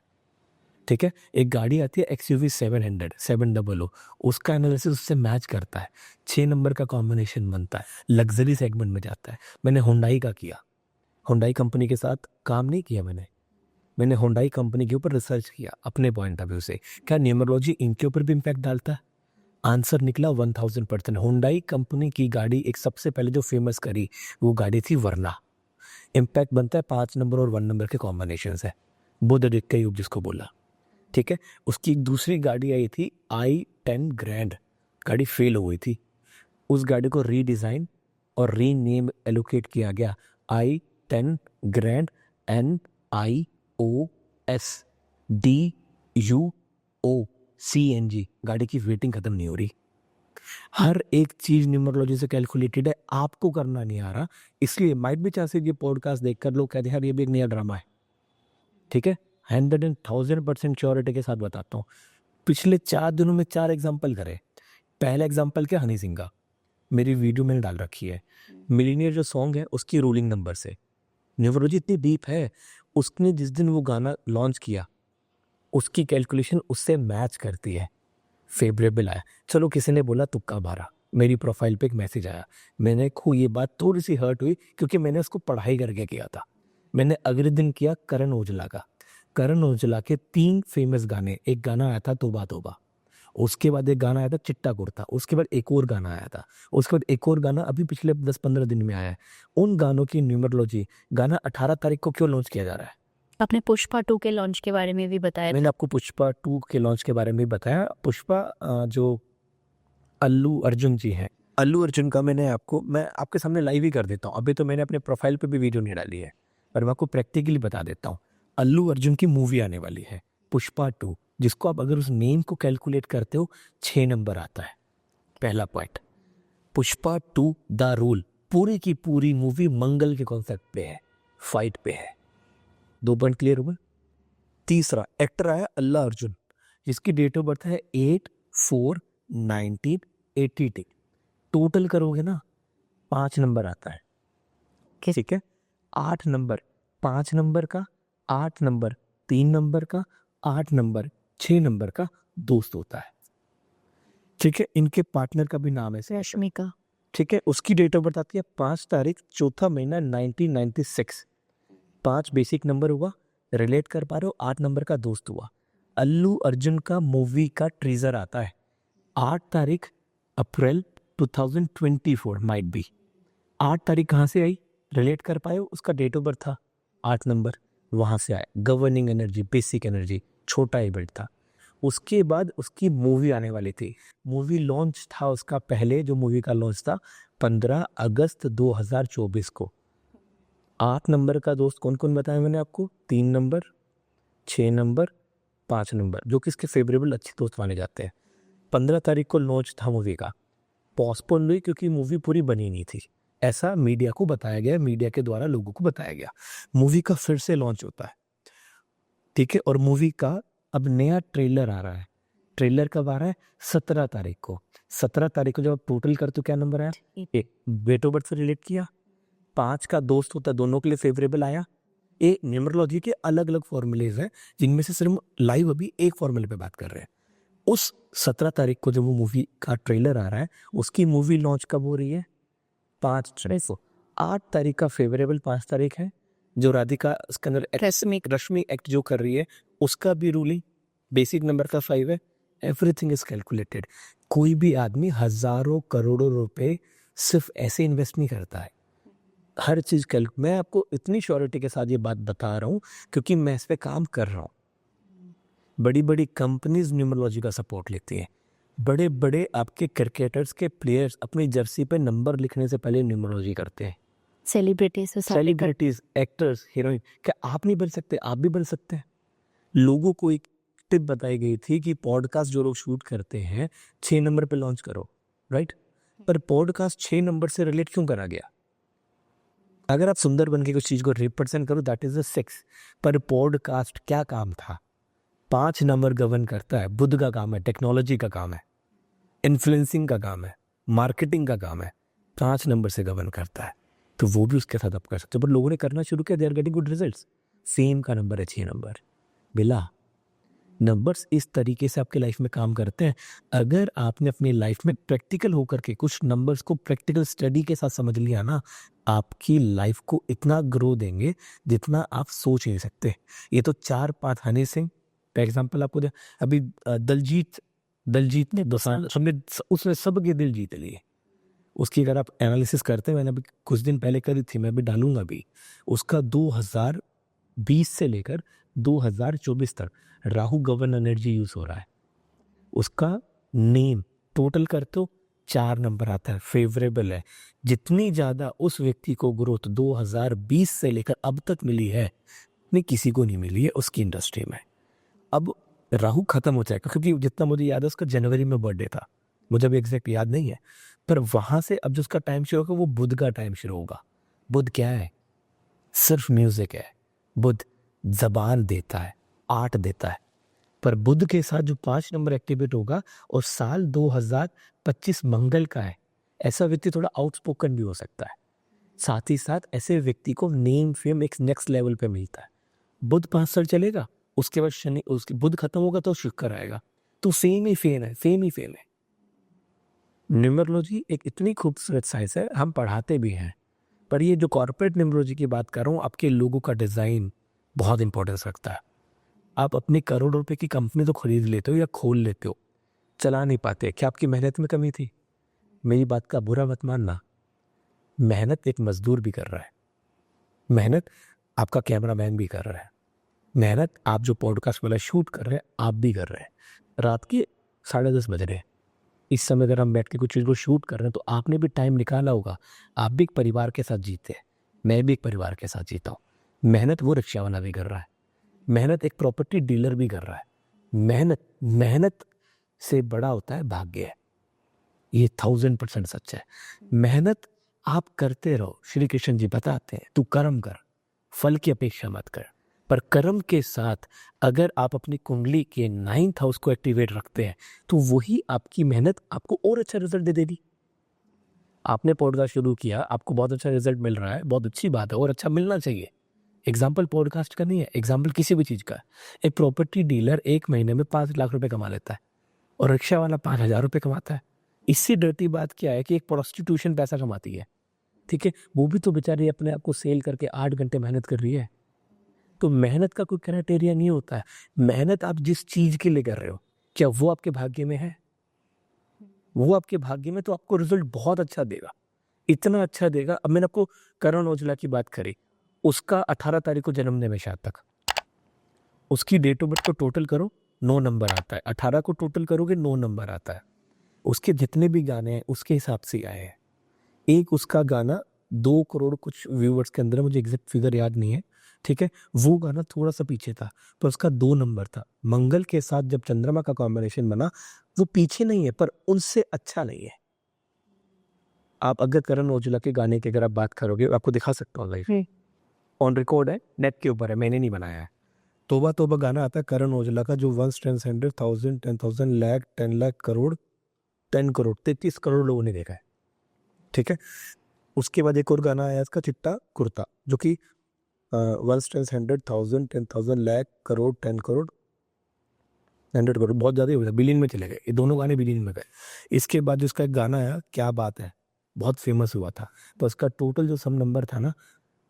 ठीक है, एक गाड़ी आती है XUV 700 700, उसका एनालिसिस उससे मैच करता है, 6 नंबर का कॉम्बिनेशन बनता है, लग्जरी सेगमेंट में जाता है। मैंने हुंडई का किया, हुंडई कंपनी के साथ काम नहीं किया मैंने हुंडई कंपनी के ऊपर रिसर्च किया अपने पॉइंट ऑफ व्यू से, क्या न्यूमरोलॉजी इनके ऊपर भी इम्पैक्ट डालता है? आंसर निकला 1000%। हुंडई कंपनी की गाड़ी एक सबसे पहले जो फेमस करी वो गाड़ी थी वर्ना। इम्पैक्ट बनता है 5 नंबर और 1 नंबर के कॉम्बिनेशन से, बुध दिख का युग जिसको बोला, ठीक है। उसकी एक दूसरी गाड़ी आई थी i10 ग्रैंड, गाड़ी फेल हो गई थी, उस गाड़ी को रीडिज़ाइन और रीनेम एलोकेट किया गया i10 ग्रैंड NIOSDUOCNG। गाड़ी की वेटिंग खत्म नहीं हो रही। हर एक चीज न्यूमरोलॉजी से कैलकुलेटेड है, आपको करना नहीं आ रहा, इसलिए माइट भी चांसेस ये पॉडकास्ट देखकर लोग कहते हैं यार ये भी एक नया ड्रामा है, ठीक है। 110,000% श्योरिटी के साथ बताता हूँ, पिछले 4 दिनों में 4 एग्जाम्पल करे। पहला एग्जाम्पल क्या, हनी सिंह का, मेरी वीडियो मैंने डाल रखी है, मिलीनियर जो सॉन्ग है उसकी रूलिंग नंबर से न्यूमरोलॉजी इतनी डीप है, उसने जिस दिन वो गाना लॉन्च किया उसकी कैलकुलेशन उससे मैच करती है, फेवरेबल आया। चलो किसी ने बोला तुक्का मारा, मेरी प्रोफाइल पे एक मैसेज आया, मैंने को ये बात थोड़ी सी हर्ट हुई क्योंकि मैंने उसको पढ़ाई करके किया था। मैंने अगले दिन किया करण औजला का, करण औजला के 3 फेमस गाने, एक गाना आया था तौबा तौबा, उसके बाद एक गाना आया था चिट्टा कुर्ता, उसके बाद एक और गाना आया था, उसके बाद एक और गाना अभी पिछले 10-15 दिन में आया है। उन गानों की न्यूमरोलॉजी, गाना 18 तारीख को क्यों लॉन्च किया जा रहा है? आपने पुष्पा 2 के लॉन्च के बारे में भी बताया। मैंने आपको पुष्पा 2 के लॉन्च के बारे में भी बताया। पुष्पा जो अल्लू अर्जुन जी हैं, अल्लू अर्जुन का मैं आपके सामने लाइव ही कर देता हूँ, अभी तो मैंने अपने प्रोफाइल पे भी वीडियो नहीं डाली है, पर मैं आपको प्रैक्टिकली बता देता हूँ। अल्लू अर्जुन की मूवी आने वाली है पुष्पा 2, जिसको आप अगर उस नेम को कैलकुलेट करते हो 6 नंबर आता है। पहला पॉइंट, पुष्पा 2 द रूल, पूरी की पूरी मूवी मंगल के कॉन्सेप्ट पे है, फाइट पे है। 2 पॉइंट क्लियर हुआ। तीसरा, एक्टर आया अल्ला अर्जुन, जिसकी डेट ऑफ बर्थ है 8/4/1982। टोटल करोगे ना 5 नंबर आता है, ठीक है। 8 नंबर, 5 नंबर का, 8 नंबर, 3 नंबर का, 8 नंबर, 6 नंबर का दोस्त होता है, ठीक है। इनके पार्टनर का भी नाम है रश्मिका, ठीक है। उसकी डेट ऑफ बर्थ आती है 5 तारीख 4 महीना 1996। 5 बेसिक नंबर हुआ, रिलेट कर पा रहे हो, 8 नंबर का दोस्त हुआ। अल्लू अर्जुन का मूवी का ट्रीजर आता है 8 तारीख अप्रैल 2024, माइट बी। 8 तारीख कहाँ से आई, रिलेट कर पाए हो, उसका डेट ऑफ बर्थ था 8 नंबर, वहाँ से आया। गवर्निंग एनर्जी, बेसिक एनर्जी, छोटा इवेंट था। उसके बाद उसकी मूवी आने वाली थी, मूवी लॉन्च था उसका, पहले जो मूवी का लॉन्च था 15 अगस्त 2024 को। 8 नंबर का दोस्त कौन कौन बताया मैंने आपको, 3 नंबर, 6 नंबर, 5 नंबर, जो कि इसके फेवरेबल अच्छे दोस्त माने जाते हैं। 15 तारीख को लॉन्च था मूवी का, पोस्टपोन हुई क्योंकि मूवी पूरी बनी नहीं थी, ऐसा मीडिया को बताया गया, मीडिया के द्वारा लोगों को बताया गया। मूवी का फिर से लॉन्च होता है, ठीक है। और मूवी का अब नया ट्रेलर आ रहा है, ट्रेलर कब आ रहा है, 17 तारीख को। 17 तारीख को जब आप टोटल करते हो क्या नंबर आया, डेट ऑफ बर्थ से रिलेट किया, 5 का दोस्त होता है, दोनों के लिए फेवरेबल आया। ये न्यूमरोलॉजी के अलग अलग फॉर्मूलेज हैं, जिनमें से सिर्फ लाइव अभी एक फॉर्मूले पे बात कर रहे हैं। उस 17 तारीख को जब वो मूवी का ट्रेलर आ रहा है, उसकी मूवी लॉन्च कब हो रही है, 5 तारीख को। 8 तारीख का फेवरेबल 5 तारीख है, जो राधिका उसके अंदर रश्मि एक्ट जो कर रही है, उसका भी रूलिंग बेसिक नंबर का 5 है। Everything is calculated. कोई भी आदमी हजारों करोड़ों रुपए सिर्फ ऐसे इन्वेस्ट नहीं करता है, हर चीज मैं आपको इतनी श्योरिटी के साथ ये बात बता रहा हूँ क्योंकि मैं इस पे काम कर रहा हूँ। बड़ी बड़ी कंपनीज न्यूमरोलॉजी का सपोर्ट लेती हैं, बड़े बड़े आपके क्रिकेटर्स के प्लेयर्स अपनी जर्सी पे नंबर लिखने से पहले न्यूमरोलॉजी करते हैं। सेलिब्रिटीज, एक्टर्स, हीरोइन, क्या आप नहीं बन सकते? आप भी बन सकते हैं। लोगों को एक टिप बताई गई थी कि पॉडकास्ट जो लोग शूट करते हैं 6 नंबर पे लॉन्च करो, राइट। पर पॉडकास्ट 6 नंबर से रिलेट क्यों करा गया? अगर आप सुंदर बन के कुछ चीज को रिप्रेजेंट करो, दैट इज द 6। पर पॉडकास्ट क्या काम था, 5 नंबर गवर्न करता है। बुध का काम है, टेक्नोलॉजी का काम है, इन्फ्लुएंसिंग का काम है, मार्केटिंग का काम है, 5 नंबर से गवर्न करता है। तो वो भी उसके साथ आप कर सकते हो। पर लोगों ने करना शुरू किया, they are getting good results. Same का नंबर है 6 नंबर, बिला नंबर्स इस तरीके से आपके लाइफ में काम करते हैं। अगर आपने अपनी लाइफ में प्रैक्टिकल होकर के कुछ नंबर्स को प्रैक्टिकल स्टडी के साथ समझ लिया ना, आपकी लाइफ को इतना ग्रो देंगे जितना आप सोच नहीं सकते। ये तो 4-5 हनी सिंह फॉर एग्जाम्पल आपको अभी दलजीत ने दोसांझ हमने उसने सबके दिल जीत लिए। उसकी अगर आप एनालिसिस करते हैं, मैंने अभी कुछ दिन पहले करी थी, मैं अभी डालूंगा भी। उसका 2020 से लेकर 2024 तक राहु गवर्न एनर्जी यूज हो रहा है। उसका नेम टोटल करते हो 4 नंबर आता है, फेवरेबल है। जितनी ज्यादा उस व्यक्ति को ग्रोथ 2020 से लेकर अब तक मिली है, नहीं किसी को नहीं मिली है उसकी इंडस्ट्री में। अब राहु खत्म हो जाएगा, क्योंकि जितना मुझे याद है उसका जनवरी में बर्थडे था, मुझे अभी एग्जैक्ट याद नहीं है, पर वहां से अब जो उसका टाइम शुरू होगा वो बुध का टाइम शुरू होगा। बुध क्या है? सिर्फ म्यूजिक है। बुध जबान देता है, आर्ट देता है। पर बुध के साथ जो 5 नंबर एक्टिवेट होगा और साल 2025 मंगल का है, ऐसा व्यक्ति थोड़ा आउटस्पोकन भी हो सकता है। साथ ही साथ ऐसे व्यक्ति को नेम फेम एक नेक्स्ट लेवल पे मिलता है। बुध 5 साल चलेगा, उसके बाद शनि, उसके बुध खत्म होगा तो शुक्र आएगा, तो सेम ही फेम है, सेम ही फेम है। न्यूमरोलॉजी एक इतनी खूबसूरत साइंस है, हम पढ़ाते भी हैं, पर ये जो कॉर्पोरेट न्यूमरोलॉजी की बात कर रहा हूँ, आपके लोगों का डिजाइन बहुत इंपॉर्टेंस रखता है। आप अपनी करोड़ रुपए की कंपनी तो खरीद लेते हो या खोल लेते हो, चला नहीं पाते, क्या आपकी मेहनत में कमी थी? मेरी बात का बुरा मत मानना, मेहनत एक मजदूर भी कर रहा है, मेहनत आपका कैमरामैन भी कर रहा है, मेहनत आप जो पॉडकास्ट वाला शूट कर रहे हैं आप भी कर रहे हैं। रात के 10:30 बज रहे हैं, इस समय अगर हम बैठ के कुछ चीज़ को शूट कर रहे हैं तो आपने भी टाइम निकाला होगा। आप भी एक परिवार के साथ जीते हैं, मैं भी एक परिवार के साथ जीता हूँ। मेहनत वो रिक्शा वाला भी कर रहा है, मेहनत एक प्रॉपर्टी डीलर भी कर रहा है। मेहनत से बड़ा होता है भाग्य है, ये 1000% सच है। मेहनत आप करते रहो, श्री कृष्ण जी बताते हैं, तू कर्म कर, फल की अपेक्षा मत कर। पर कर्म के साथ अगर आप अपनी कुंडली के 9th हाउस को एक्टिवेट रखते हैं तो वही आपकी मेहनत आपको और अच्छा रिजल्ट दे देगी। आपने पॉडकास्ट शुरू किया, आपको बहुत अच्छा रिजल्ट मिल रहा है, बहुत अच्छी बात है, और अच्छा मिलना चाहिए। एग्जाम्पल पॉडकास्ट का नहीं है, एग्जाम्पल किसी भी चीज़ का है। एक प्रॉपर्टी डीलर 1 महीने में 5 लाख रुपए कमा लेता है और रिक्शा वाला 5,000 रुपये कमाता है। इससे डरती बात क्या है कि एक प्रोस्टिट्यूशन पैसा कमाती है, ठीक है, वो भी तो बेचारी अपने आप को सेल करके 8 घंटे मेहनत कर रही है। तो मेहनत का कोई क्राइटेरिया नहीं होता है। मेहनत आप जिस चीज के लिए कर रहे हो, क्या वो आपके भाग्य में है? वो आपके भाग्य में तो आपको रिजल्ट बहुत अच्छा देगा, इतना अच्छा देगा। अब मैंने आपको करण औजला की बात करी, उसका 18 तारीख को जन्मदिन है शायद तक, उसकी डेट ऑफ बर्थ को टोटल करो 9 नंबर आता है, 18 को टोटल करोगे 9 नंबर आता है। उसके जितने भी गाने हैं उसके हिसाब से आए हैं। एक उसका गाना 2 करोड़ कुछ व्यूअर्स के अंदर है, मुझे एग्जैक्ट फिगर याद नहीं है, ठीक है, वो गाना थोड़ा सा पीछे था, पर उसका 2 नंबर था। मंगल के साथ जब चंद्रमा का कॉम्बिनेशन बना, वो पीछे नहीं है पर उनसे अच्छा नहीं है। आप अगर करण औजला के गाने की अगर आप बात करोगे, आपको दिखा सकता हूँ लाइव, ऑन रिकॉर्ड है, नेट के ऊपर है, मैंने नहीं बनाया है। तोबा तोबा गाना आता है करण औजला का, जो 1 10 100 1000 10,000 लाख 10 लाख करोड़ 10 करोड़ 33 करोड़ लोगों ने देखा है, ठीक है। उसके बाद एक और गाना आया इसका, चिट्टा कुर्ता, जो कि 1 10 100 1000 10,000 लाख करोड़ 10 करोड़ 100 करोड़, बहुत ज़्यादा हो गया, बिलियन में चले गए, ये दोनों गाने बिलियन में गए। इसके बाद उसका एक गाना आया, क्या बात है, बहुत फेमस हुआ था, तो उसका टोटल जो सम नंबर था ना,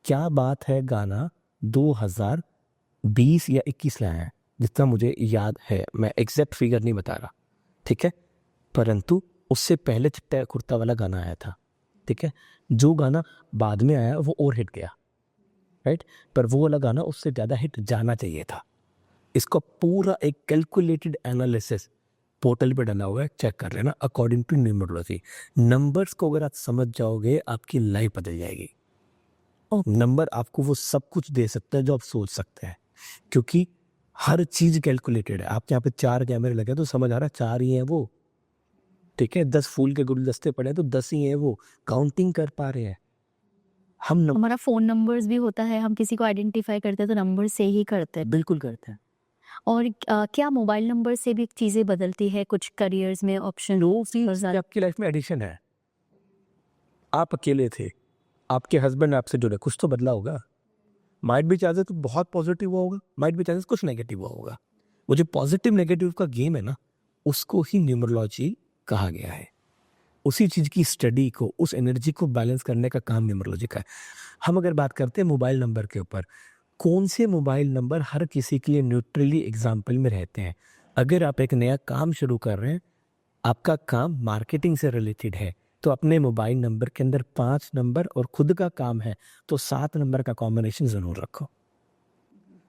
क्या बात है गाना 2020 या 21 में आया है, जितना मुझे याद है, मैं एग्जैक्ट फिगर नहीं बता रहा, ठीक है। परंतु उससे पहले चिट्टा कुर्ता वाला गाना आया था, ठीक है, जो गाना बाद में आया वो और हिट गया, राइट, पर वो वाला गाना उससे ज़्यादा हिट जाना चाहिए था। इसका पूरा एक कैलकुलेटेड एनालिसिस पोर्टल पे डला हुआ है, चेक कर लेना, अकॉर्डिंग टू न्यूमरोलॉजी। नंबर्स को अगर आप समझ जाओगे, आपकी लाइफ बदल जाएगी। और नंबर आपको वो सब कुछ दे सकता है जो आप सोच सकते हैं, क्योंकि हर चीज कैलकुलेटेड है। आप यहाँ पे 4 कैमरे लगे तो समझ आ रहा है 4 ही है वो, ठीक है, 10 फूल के गुलदस्ते पड़े हैं तो 10 ही है वो, काउंटिंग कर पा रहे हैं हम। हमारा फ़ोन नंबर्स भी होता है, हम किसी को आइडेंटिफ़ाई करते हैं तो नंबर से ही करते हैं। बिल्कुल करते हैं। और क्या मोबाइल नंबर से भी चीज़ें बदलती है, कुछ करियर्स में ऑप्शन? ये आपकी लाइफ में एडिशन है। आप अकेले थे, आपके हस्बैंड आपसे जुड़े, कुछ तो बदला होगा। माइट भी चांसेस तो बहुत पॉजिटिव हुआ होगा, माइट भी चांसेस कुछ नेगेटिव हुआ होगा। वो जो पॉजिटिव नेगेटिव का गेम है ना, उसको ही न्यूमरोलॉजी कहा गया है। उसी चीज की स्टडी को, उस एनर्जी को बैलेंस करने का काम न्यूमरोलॉजी का है। हम अगर बात करते हैं मोबाइल नंबर के ऊपर, कौन से मोबाइल नंबर हर किसी के लिए न्यूट्रली एग्जाम्पल में रहते हैं? अगर आप एक नया काम शुरू कर रहे हैं, आपका काम मार्केटिंग से रिलेटेड है, तो अपने मोबाइल नंबर के अंदर 5 नंबर और खुद का काम है तो 7 नंबर का कॉम्बिनेशन जरूर रखो।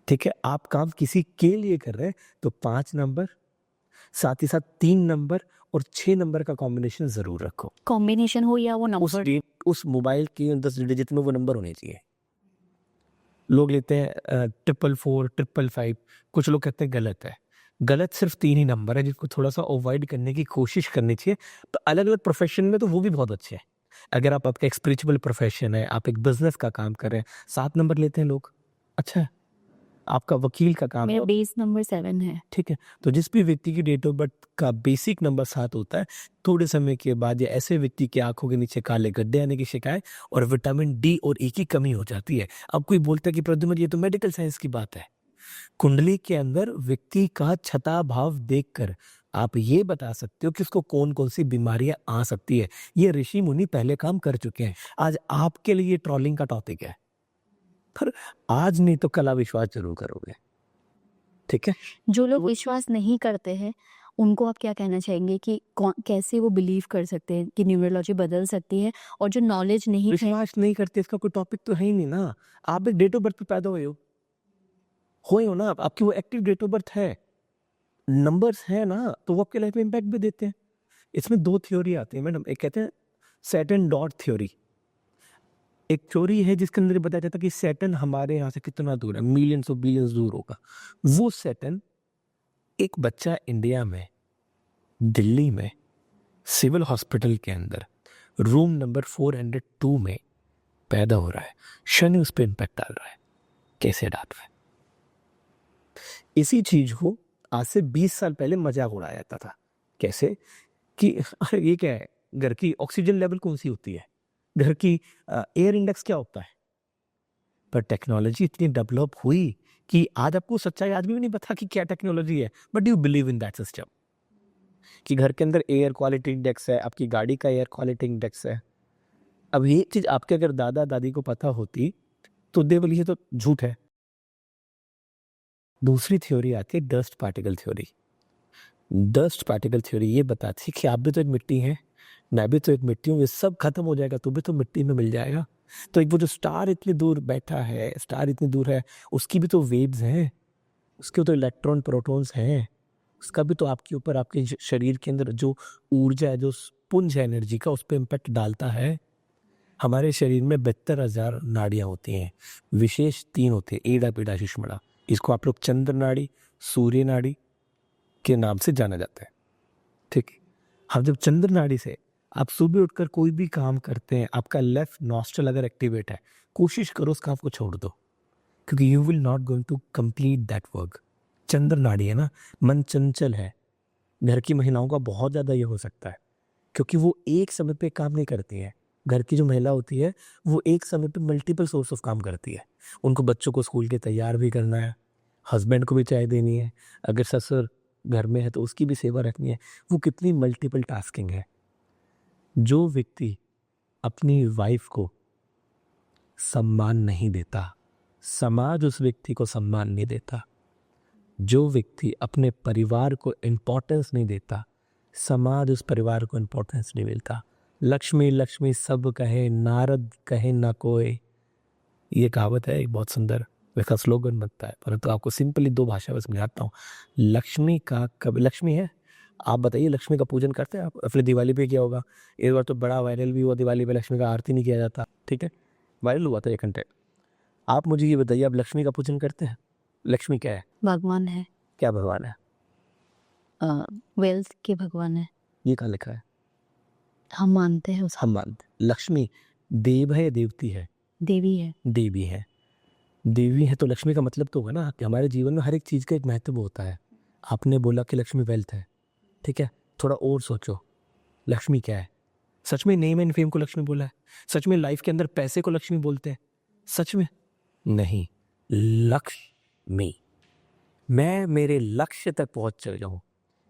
ठीक है, आप काम किसी के लिए कर रहे हैं तो 5 नंबर, साथ ही साथ 3 नंबर और 6 नंबर का कॉम्बिनेशन जरूर रखो। कॉम्बिनेशन हो या वो नंबर, उस मोबाइल के 10 डिजिट में वो नंबर होने चाहिए। लोग लेते हैं 444, 555, कुछ लोग कहते हैं गलत है। गलत सिर्फ 3 ही नंबर है, जिसको थोड़ा सा अवॉइड करने की कोशिश करनी चाहिए। तो अलग अलग प्रोफेशन में तो वो भी बहुत अच्छे हैं। अगर आपका एक स्पिरिचुअल प्रोफेशन है, आप एक बिजनेस का काम कर रहे हैं, 7 नंबर लेते हैं लोग, अच्छा है। आपका वकील का काम मेरा है, बेस नंबर 7 है। ठीक है। तो जिस भी व्यक्ति की डेट ऑफ बर्थ का बेसिक नंबर 7 होता है, थोड़े समय के बाद या ऐसे व्यक्ति की आंखों के नीचे काले गड्ढे आने की शिकायत और विटामिन डी और ई की कमी हो जाती है। अब कोई बोलता है कि प्रद्युमन ये तो मेडिकल साइंस की बात है। कुंडली के अंदर व्यक्ति का छठा भाव देखकर आप ये बता सकते हो कि उसको कौन कौन सी बीमारियां आ सकती है। ये ऋषि मुनि पहले काम कर चुके हैं। आज आपके लिए ट्रोलिंग का टॉपिक है, पर आज नहीं तो कल आप विश्वास जरूर करोगे। ठीक है, जो लोग विश्वास नहीं करते हैं उनको आप क्या कहना चाहेंगे कि कैसे वो बिलीव कर सकते हैं कि न्यूमरोलॉजी बदल सकती है? और जो नॉलेज नहीं है, विश्वास नहीं करते इसका कोई टॉपिक तो है ही नहीं ना। आप एक डेट ऑफ बर्थ पे पैदा हुए हो ना, आपकी वो एक्टिव डेट ऑफ बर्थ है, नंबर्स है ना, तो वो आपके लाइफ में इम्पैक्ट भी देते हैं। इसमें 2 थ्योरी आती है मैडम, एक कहते हैं सैटर्न डॉट थ्योरी। एक थ्योरी है जिसके अंदर बताया जाता है कि सैटर्न हमारे यहाँ से कितना दूर है, मिलियंस ऑफ बिलियंस दूर होगा। वो सैटर्न, एक बच्चा इंडिया में, दिल्ली में, सिविल हॉस्पिटल के अंदर रूम नंबर 402 में पैदा हो रहा है, शनि उस पर इम्पैक्ट डाल रहा है, कैसे डाल रहा है। इसी चीज को आज से 20 साल पहले मजाक उड़ाया जाता था। कैसे कि अरे ये क्या है, घर की ऑक्सीजन लेवल कौन सी होती है, घर की एयर इंडेक्स क्या होता है। पर टेक्नोलॉजी इतनी डेवलप हुई कि आज आपको सच्चाई आज भी नहीं पता कि क्या टेक्नोलॉजी है, but you believe in that system कि घर के अंदर एयर क्वालिटी इंडेक्स है, आपकी गाड़ी का एयर क्वालिटी इंडेक्स है। अब ये चीज आपके अगर दादा दादी को पता होती तो दे बोली ये तो झूठ है। दूसरी थ्योरी आती है dust particle theory. Dust particle theory ये बताती है कि आप भी तो एक मिट्टी हैं, मैं भी तो एक मिट्टी हूँ, ये सब खत्म हो जाएगा तो भी तो मिट्टी में मिल जाएगा। तो एक वो जो स्टार इतनी दूर बैठा है, स्टार इतनी दूर है, उसकी भी तो वेव्स हैं, उसके तो इलेक्ट्रॉन प्रोटॉन्स हैं, उसका भी तो आपके ऊपर, आपके शरीर के अंदर जो ऊर्जा है, जो पुंज है एनर्जी का, उस पर इम्पैक्ट डालता है। हमारे शरीर में 72,000 नाड़ियाँ होती हैं, विशेष 3 होती है, एड़ा पीड़ा शिश्मड़ा। इसको आप लोग चंद्र नाड़ी, सूर्य नाड़ी के नाम से जाना जाता है। ठीक है, हम जब चंद्र नाड़ी से आप सुबह उठकर कोई भी काम करते हैं, आपका लेफ्ट नॉस्ट्रल अगर एक्टिवेट है, कोशिश करो उस काम को छोड़ दो, क्योंकि you will not going to complete that work. चंद्र नाड़ी है ना, मन चंचल है। घर की महिलाओं का बहुत ज़्यादा ये हो सकता है, क्योंकि वो एक समय पे काम नहीं करती है। घर की जो महिला होती है वो एक समय पे मल्टीपल सोर्स ऑफ काम करती है। उनको बच्चों को स्कूल के तैयार भी करना है, हस्बैंड को भी चाय देनी है, अगर ससुर घर में है तो उसकी भी सेवा रखनी है। वो कितनी मल्टीपल टास्किंग है। जो व्यक्ति अपनी वाइफ को सम्मान नहीं देता, समाज उस व्यक्ति को सम्मान नहीं देता। जो व्यक्ति अपने परिवार को इम्पोर्टेंस नहीं देता, समाज उस परिवार को इम्पोर्टेंस नहीं मिलता। लक्ष्मी लक्ष्मी सब कहे, नारद कहे ना कोई, ये कहावत है, एक बहुत सुंदर वैसा स्लोगन बनता है, परंतु आपको सिंपली 2 भाषा में समझाता हूँ। लक्ष्मी का कब लक्ष्मी है, आप बताइए लक्ष्मी का पूजन करते हैं आप? अपने दिवाली पे किया होगा, एक बार तो बड़ा वायरल भी हुआ, दिवाली पे लक्ष्मी का आरती नहीं किया जाता, ठीक है, वायरल हुआ था 1 घंटे। आप मुझे ये बताइए, आप लक्ष्मी का पूजन करते हैं? लक्ष्मी क्या है? भगवान है, क्या भगवान है? वेल्थ के भगवान है, ये कहाँ लिखा है? हम मानते हैं उसको। हम मानते। लक्ष्मी देव है या देवती है? देवी है। देवी है। देवी है तो लक्ष्मी का मतलब तो होगा ना कि हमारे जीवन में हर एक चीज़ का एक महत्व होता है। आपने बोला कि लक्ष्मी वेल्थ है, ठीक है, थोड़ा और सोचो, लक्ष्मी क्या है? सच में नेम एंड फेम को लक्ष्मी बोला है? सच में लाइफ के अंदर पैसे को लक्ष्मी बोलते हैं? सच में नहीं, लक्ष्मी। मैं मेरे लक्ष्य तक पहुंच जाऊं,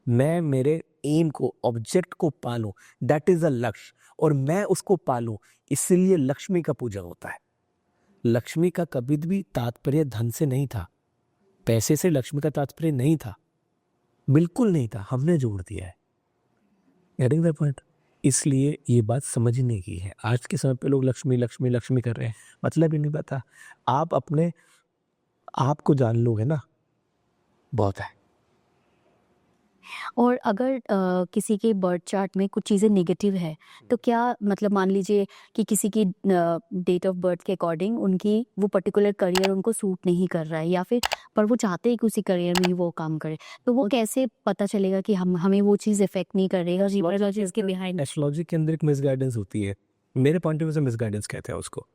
मैं मेरे एम को, ऑब्जेक्ट को पालूं, दैट इज अ लक्ष्य, और मैं उसको पालूं, इसलिए लक्ष्मी का पूजा होता है। लक्ष्मी का कभी भी तात्पर्य धन से नहीं था, पैसे से लक्ष्मी का तात्पर्य नहीं था, बिल्कुल नहीं था, हमने जोड़ दिया है। Getting the point? इसलिए ये बात समझने की है। आज के समय पे लोग लक्ष्मी लक्ष्मी लक्ष्मी कर रहे हैं, मतलब ही नहीं पता। आप अपने आप को जान लोगे ना, बहुत है। और अगर किसी के बर्थ चार्ट में कुछ चीज़ें नेगेटिव है, तो क्या मतलब मान लीजिए कि किसी की डेट ऑफ बर्थ के अकॉर्डिंग उनकी वो पर्टिकुलर करियर उनको सूट नहीं कर रहा है, या फिर पर वो चाहते हैं कि उसी करियर में ही वो काम करे, तो वो कैसे पता चलेगा कि हमें वो चीज़ इफेक्ट नहीं कर रही है? न्यूमरोलॉजी इसके बिहाइंड एस्ट्रोलॉजी के अंदर एक मिसगाइडेंस होती है, मेरे पॉइंट ऑफ व्यू से मिसगाइडेंस कहते हैं उसको।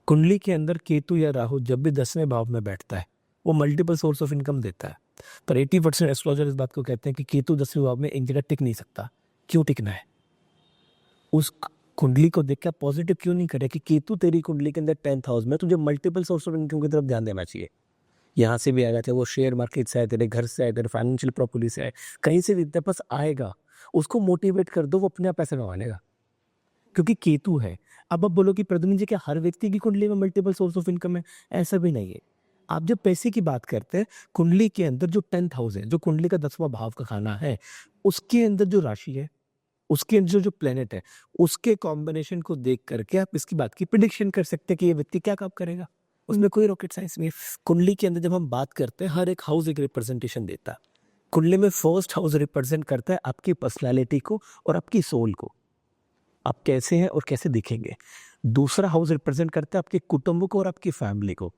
कुंडली के अंदर केतु या राहु जब भी 10वें भाव में बैठता है, वो मल्टीपल सोर्स ऑफ इनकम देता है, पर 80% एस्ट्रोलॉजर इस बात को कहते हैं कि केतु 10वें भाव में एक जगह टिक नहीं सकता। क्यों टिकना है? उस कुंडली को देख के आप पॉजिटिव क्यों नहीं करे कि केतु तेरी कुंडली के अंदर 10th हाउस में, तुझे मल्टीपल सोर्स ऑफ इनकम की तरफ ध्यान देना चाहिए। यहाँ से भी आएगा, चाहे वो शेयर मार्केट से आए, तेरे घर से आए, तेरे फाइनेंशियल प्रॉपर्टी से आए, कहीं से भी तेरे पास आएगा, उसको मोटिवेट कर दो, वो अपने आप पैसे कमा लेगा, क्योंकि केतु है। अब आप बोलो कि प्रद्युम्न जी क्या हर व्यक्ति की कुंडली में मल्टीपल सोर्स ऑफ इनकम है? ऐसा भी नहीं है। आप जब पैसे की बात करते हैं, कुंडली के अंदर जो 10th हाउस है, जो कुंडली का 10वां भाव का खाना है, उसके अंदर जो राशि है, उसके अंदर जो प्लेनेट है, उसके कॉम्बिनेशन को देख करके आप इसकी बात की प्रिडिक्शन कर सकते हैं कि ये व्यक्ति क्या काम करेगा। उसमें कोई रॉकेट साइंस नहीं है। कुंडली के अंदर जब हम बात करते हैं, हर एक हाउस एक रिप्रेजेंटेशन देता है। कुंडली में फर्स्ट हाउस रिप्रेजेंट करता है आपकी पर्सनैलिटी को और आपकी सोल को, आप कैसे हैं और कैसे दिखेंगे। दूसरा हाउस रिप्रेजेंट करता है आपके कुटुंब को और आपकी फैमिली को।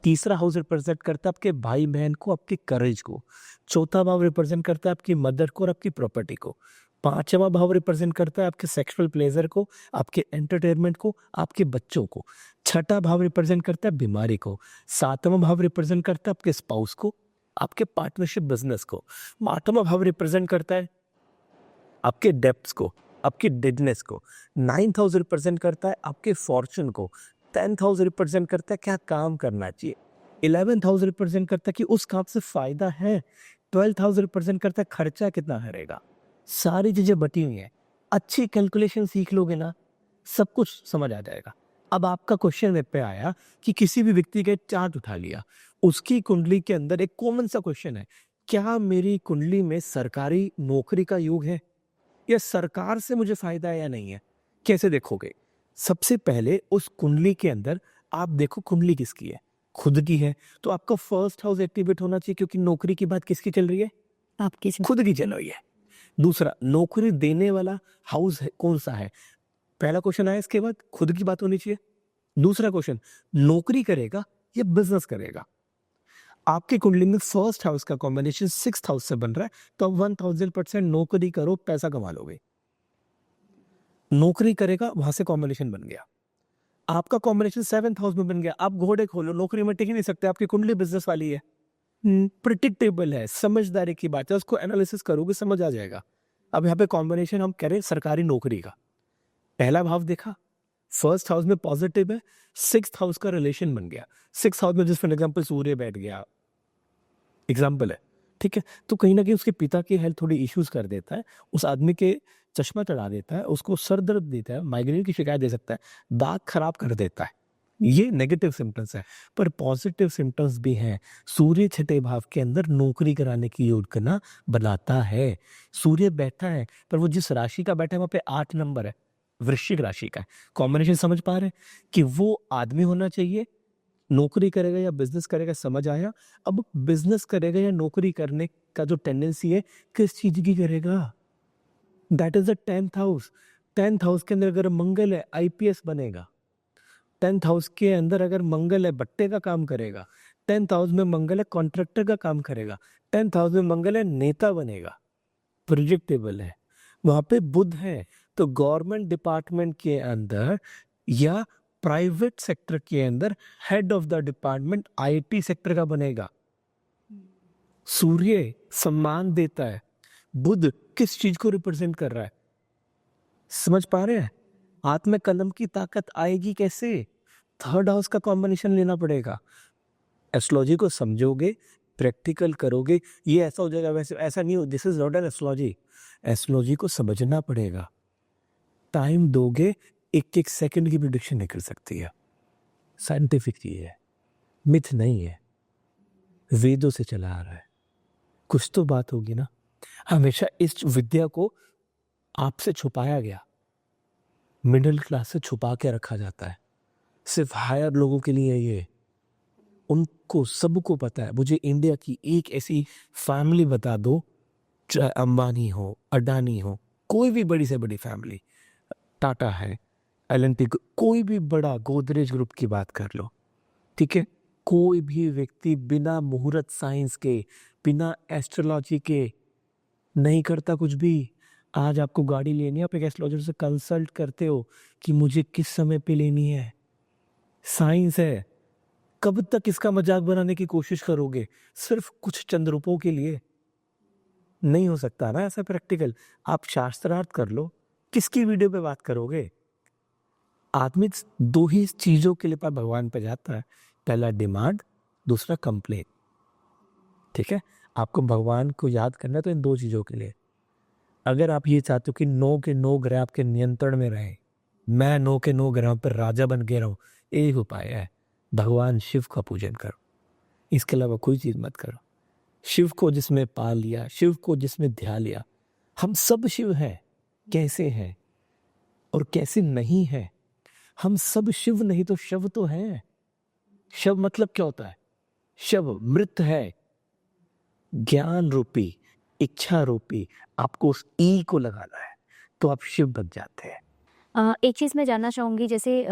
तीसरा हाउस रिप्रेजेंट करता है आपके भाई बहन को, आपके करेज को। चौथा भाव रिप्रेजेंट करता है आपकी मदर को और आपकी प्रॉपर्टी को। पांचवा भाव रिप्रेजेंट करता है आपके सेक्सुअल प्लेजर को, आपके एंटरटेनमेंट को, आपके बच्चों को। छठा भाव रिप्रेजेंट करता है बीमारी को। सातवां भाव रिप्रेजेंट करता है आपके स्पाउस को, आपके पार्टनरशिप बिजनेस को। आठवां भाव रिप्रेजेंट करता है आपके डेप्थ्स को, आपकी डेडनेस को। 9th हाउस रिप्रेजेंट करता है आपके फॉर्चून को। 10th हाउस रिप्रेजेंट करता है क्या काम करना चाहिए। 11th हाउस रिप्रेजेंट करता है कि उस काम से फायदा है। 12th हाउस रिप्रेजेंट करता है खर्चा कितना करेगा। सारी चीजें बटी हुई हैं, अच्छी कैलकुलेशन सीख लोगे ना, सब कुछ समझ आ जाएगा। अब आपका क्वेश्चन मेरे पे आया कि किसी भी व्यक्ति का चार्ट उठा लिया, उसकी कुंडली के अंदर एक कॉमन सा क्वेश्चन है, क्या मेरी कुंडली में सरकारी नौकरी का योग है, या सरकार से मुझे फायदा है या नहीं है? कैसे देखोगे? सबसे पहले उस कुंडली के अंदर आप देखो कुंडली किसकी है। खुद की है तो आपका फर्स्ट हाउस एक्टिवेट होना चाहिए, क्योंकि नौकरी की बात किसकी चल रही है? आपकी खुद की चल रही है। दूसरा, नौकरी देने वाला हाउस है कौन सा है? पहला क्वेश्चन आया, इसके बाद खुद की बात होनी चाहिए। दूसरा क्वेश्चन, नौकरी करेगा या बिजनेस करेगा? आपकी कुंडली में फर्स्ट हाउस का कॉम्बिनेशन 6th हाउस से बन रहा है, तो अब 1000% नौकरी करो, पैसा कमा लोगे। नौकरी करेगा, वहां से कॉम्बिनेशन बन गया। आपका कॉम्बिनेशन 7th हाउस में बन गया। आप घोड़े खोलो, नौकरी में टिक ही नहीं सकते, आपकी कुंडली बिजनेस वाली है, प्रिडिक्टेबल है, समझदारी की बात है, उसको एनालिसिस करोगे समझ आ जाएगा। अब यहाँ पे कॉम्बिनेशन हम करें सरकारी नौकरी का, पहला भाव देखा, फर्स्ट हाउस में पॉजिटिव है, 6th हाउस का रिलेशन बन गया। 6th हाउस में जिस फॉर एग्जाम्पल सूर्य बैठ गया, एग्जाम्पल है, ठीक है, तो कहीं ना कहीं उसके पिता की हेल्थ थोड़ी इश्यूज कर देता है, उस आदमी के चश्मा चढ़ा देता है, उसको सर दर्द देता है, माइग्रेन की शिकायत दे सकता है, दांत खराब कर देता है। ये नेगेटिव सिम्टम्स है, पर पॉजिटिव सिम्टम्स भी हैं। सूर्य छठे भाव के अंदर नौकरी कराने की योजना बनाता है। सूर्य बैठा है, पर वो जिस राशि का बैठा है वहां पे 8 नंबर है, वृश्चिक राशि का है। कॉम्बिनेशन समझ पा रहे हैं कि वो आदमी होना चाहिए, नौकरी करेगा या बिजनेस करेगा, समझ आया। अब बिजनेस करेगा या नौकरी करने का जो टेंडेंसी है, किस चीज की करेगा? That is the 10th house. 10th house के अंदर अगर मंगल है, आईपीएस बनेगा। 10th हाउस के अंदर अगर मंगल है, बट्टे का काम करेगा। 10th हाउस में मंगल है, कॉन्ट्रैक्टर का काम करेगा। 10th हाउस में मंगल है, नेता बनेगा, प्रोजेक्टेबल है। वहां पे बुध है, तो गवर्नमेंट डिपार्टमेंट के अंदर या प्राइवेट सेक्टर के अंदर head of the department IT sector का बनेगा। सूर्य सम्मान देता है, बुध किस चीज को रिप्रेजेंट कर रहा है? समझ पा रहे हैं? हाथ में कलम की ताकत आएगी कैसे? 3rd हाउस का कॉम्बिनेशन लेना पड़ेगा। एस्ट्रोलॉजी को समझोगे, प्रैक्टिकल करोगे ये ऐसा हो जाएगा, वैसे ऐसा नहीं हो। This is not an astrology. Astrology को समझना पड़ेगा, टाइम दोगे एक एक सेकंड की प्रिडिक्शन निकल सकती है। साइंटिफिक चीज है, मिथ नहीं है, वेदों से चला आ रहा है। कुछ तो बात होगी ना। हमेशा इस विद्या को आपसे छुपाया गया, मिडिल क्लास से छुपा के रखा जाता है, सिर्फ हायर लोगों के लिए। ये उनको सबको पता है। मुझे इंडिया की एक ऐसी फैमिली बता दो, चाहे अंबानी हो, अडानी हो, कोई भी बड़ी से बड़ी फैमिली, टाटा है, एल&टी, कोई भी बड़ा, गोदरेज ग्रुप की बात कर लो, ठीक है, कोई भी व्यक्ति बिना मुहूर्त साइंस के, बिना एस्ट्रोलॉजी के नहीं करता कुछ भी। आज आपको गाड़ी लेनी है, आप एक एस्ट्रोलॉजर से कंसल्ट करते हो कि मुझे किस समय पे लेनी है। साइंस है। कब तक इसका मजाक बनाने की कोशिश करोगे सिर्फ कुछ चंद रुपयों के लिए? नहीं हो सकता ना ऐसा प्रैक्टिकल। आप शास्त्रार्थ कर लो, किसकी वीडियो पे बात करोगे? आदमी दो ही चीजों के लिए पर भगवान पे जाता है, पहला डिमांड, दूसरा कंप्लेन। ठीक है, आपको भगवान को याद करना है तो इन दो चीजों के लिए। अगर आप ये चाहते हो कि 9 के 9 ग्रह आपके नियंत्रण में रहे, मैं 9 के 9 ग्रहों पर राजा बन के रहूं, एक उपाय है, भगवान शिव का पूजन करो। इसके अलावा कोई चीज मत करो। शिव को जिसमें पा लिया, शिव को जिसमें ध्यान लिया, हम सब शिव हैं। कैसे हैं और कैसे नहीं है? हम सब शिव नहीं तो शव तो हैं। शव मतलब क्या होता है? शव मृत है, ज्ञान रूपी, इच्छा रूपी। आपको उस ई को लगाना है तो आप शिव बन जाते हैं। एक चीज़ मैं जानना चाहूँगी, जैसे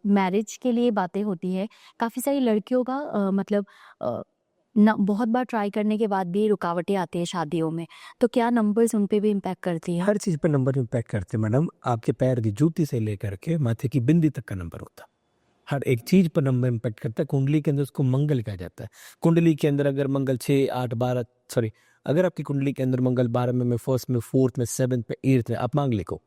मैरिज के लिए बातें होती है, काफ़ी सारी लड़कियों का मतलब ना बहुत बार ट्राई करने के बाद भी रुकावटें आती हैं शादियों में, तो क्या नंबर्स उन पे भी इम्पैक्ट करती है? हर चीज पर नंबर इम्पैक्ट करते हैं मैडम। आपके पैर की जूती से लेकर के माथे की बिंदी तक का नंबर होता है। हर एक चीज पर नंबर इम्पैक्ट करता है। कुंडली के अंदर उसको मंगल कहा जाता है। कुंडली के अंदर अगर मंगल 6, 8, 12, सॉरी, अगर आपकी कुंडली के अंदर मंगल 12 में, फर्स्ट में, फोर्थ में, सेवंथ में, एट्थ में, आप मांग लिखो।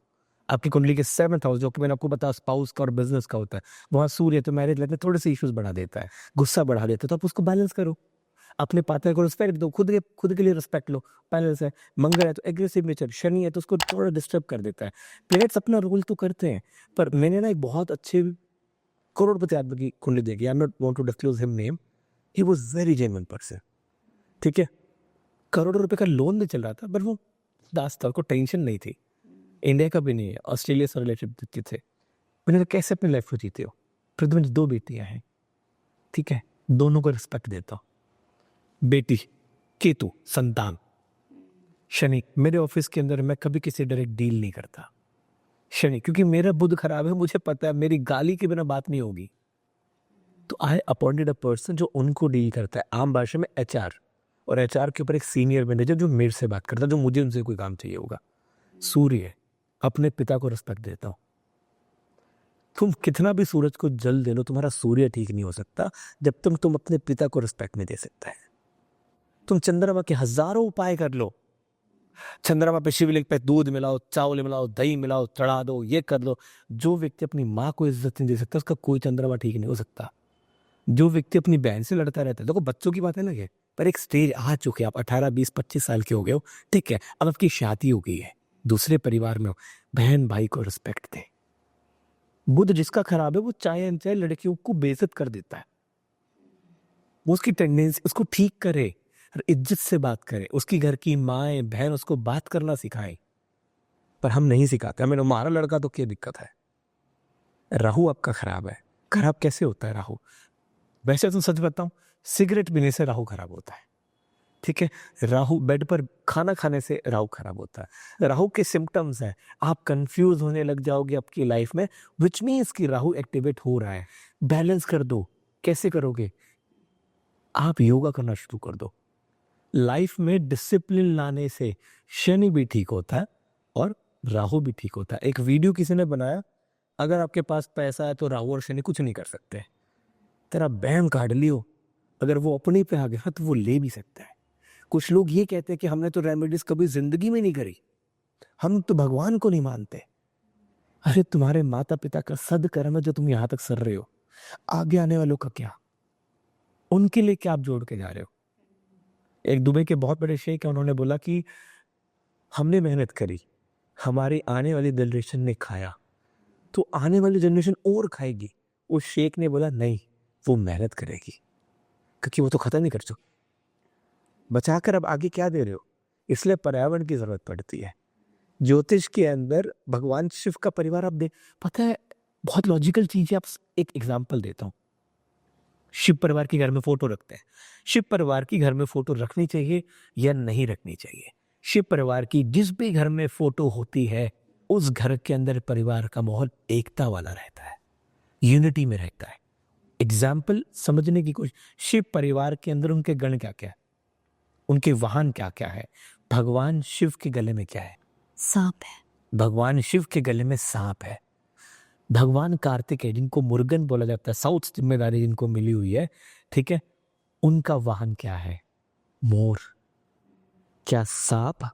आपकी कुंडली के 7th हाउस, जो कि मैंने आपको बताया स्पाउस का और बिजनेस का होता है, वहां सूर्य तो मैरिज लाइफ में थोड़े से इश्यूज बढ़ा देता है, गुस्सा बढ़ा देता है। तो आप उसको बैलेंस करो, अपने पार्टनर को रिस्पेक्ट दो, खुद के लिए रिस्पेक्ट लो, बैलेंस है। मंगल है तो एग्रेसिव नेचर, शनि है तो उसको थोड़ा डिस्टर्ब कर देता है। प्लेनेट्स अपना रोल तो करते हैं। पर मैंने ना एक बहुत अच्छे करोड़पति आदमी की कुंडली देखी, I am not want to disclose him name, he was very genuine person. ठीक है, करोड़ों रुपए का लोन भी चल रहा था, पर वो दास था, उसको टेंशन नहीं थी। इंडिया का भी नहीं है, ऑस्ट्रेलिया से रिलेटेड थे। मैंने कहा कैसे अपनी लाइफ को जीते हो? फिर तो मेरी 2 बेटियां हैं, ठीक है, दोनों को रिस्पेक्ट देता हूँ। बेटी केतु संतान, शनि मेरे ऑफिस के अंदर, मैं कभी किसी डायरेक्ट डील नहीं करता। शनि क्योंकि मेरा बुध खराब है, मुझे पता है मेरी गाली के बिना बात नहीं होगी, तो आई अपॉइंटेड अ पर्सन जो उनको डील करता है, आम भाषा में एचआर। और एचआर के ऊपर एक सीनियर मैनेजर जो मेरे से बात करता है, जो मुझे उनसे कोई काम चाहिए होगा। सूर्य, अपने पिता को रिस्पेक्ट देता हूं। तुम कितना भी सूरज को जल दे लो, तुम्हारा सूर्य ठीक नहीं हो सकता जब तक तुम अपने पिता को रिस्पेक्ट नहीं दे सकता है। तुम चंद्रमा के हजारों उपाय कर लो, चंद्रमा पे शिवलिंग पे दूध मिलाओ, चावल मिलाओ, दही मिलाओ, चढ़ा दो, ये कर लो, जो व्यक्ति अपनी माँ को इज्जत नहीं दे सकता उसका कोई चंद्रमा ठीक नहीं हो सकता। जो व्यक्ति अपनी बहन से लड़ता रहता है, देखो बच्चों की बात अलग है, पर एक स्टेज आ चुके, आप 18, 20, 25 साल के हो गए हो, ठीक है, अब आपकी शादी हो गई है, दूसरे परिवार में हो, बहन भाई को रिस्पेक्ट दे। बुध जिसका खराब है वो चाहे अनचाहे लड़कियों को बेइज्जत कर देता है। वो उसकी टेंडेंसी, उसको ठीक करे और इज्जत से बात करे, उसकी घर की माएं बहन उसको बात करना सिखाएं, पर हम नहीं सिखाते। हमें हमारा लड़का तो क्या दिक्कत है? राहु आपका खराब है। खराब कैसे होता है राहु? वैसे तो सच बताऊं, सिगरेट पीने से राहु खराब होता है, ठीक है। राहु बेड पर खाना खाने से राहु खराब होता है। राहु के सिम्टम्स हैं, आप कंफ्यूज होने लग जाओगे आपकी लाइफ में, विच मीन्स कि राहु एक्टिवेट हो रहा है। बैलेंस कर दो। कैसे करोगे? आप योगा करना शुरू कर दो। लाइफ में डिसिप्लिन लाने से शनि भी ठीक होता है और राहु भी ठीक होता है। एक वीडियो किसी ने बनाया, अगर आपके पास पैसा है तो राहु और शनि कुछ नहीं कर सकते। तेरा बैंक काट लियो, अगर वो अपने पे आ गया तो वो ले भी सकता है। कुछ लोग ये कहते हैं कि हमने तो रेमेडीज कभी जिंदगी में नहीं करी, हम तो भगवान को नहीं मानते। अरे तुम्हारे माता पिता का सदकर्म है जो तुम यहां तक सर रहे हो, आगे आने वालों का क्या? उनके लिए क्या आप जोड़ के जा रहे हो? एक दुबई के बहुत बड़े शेख हैं, उन्होंने बोला कि हमने मेहनत करी, हमारी आने वाली जनरेशन ने खाया, तो आने वाली जनरेशन और खाएगी। उस शेख ने बोला नहीं, वो मेहनत करेगी, क्योंकि वो तो खत्म नहीं कर चुके, बचाकर अब आगे क्या दे रहे हो। इसलिए पर्यावरण की जरूरत पड़ती है। ज्योतिष के अंदर भगवान शिव का परिवार आप पता है, बहुत लॉजिकल चीज है। आप एक एग्जांपल देता हूँ, शिव परिवार के घर में फोटो रखते हैं। शिव परिवार की घर में फोटो रखनी चाहिए या नहीं रखनी चाहिए? शिव परिवार की जिस भी घर में फोटो होती है, उस घर के अंदर परिवार का माहौल एकता वाला रहता है, यूनिटी में रहता है। एग्जाम्पल समझने की कोशिश, शिव परिवार के अंदर उनके गण क्या क्या है, उनके वाहन क्या क्या है। भगवान शिव के गले में क्या है? सांप है। भगवान शिव के गले में सांप है। भगवान कार्तिकेय, जिनको मुर्गन बोला जाता है, साउथ जिम्मेदारी जिनको मिली हुई है, ठीक है, उनका वाहन क्या है? मोर। क्या सांप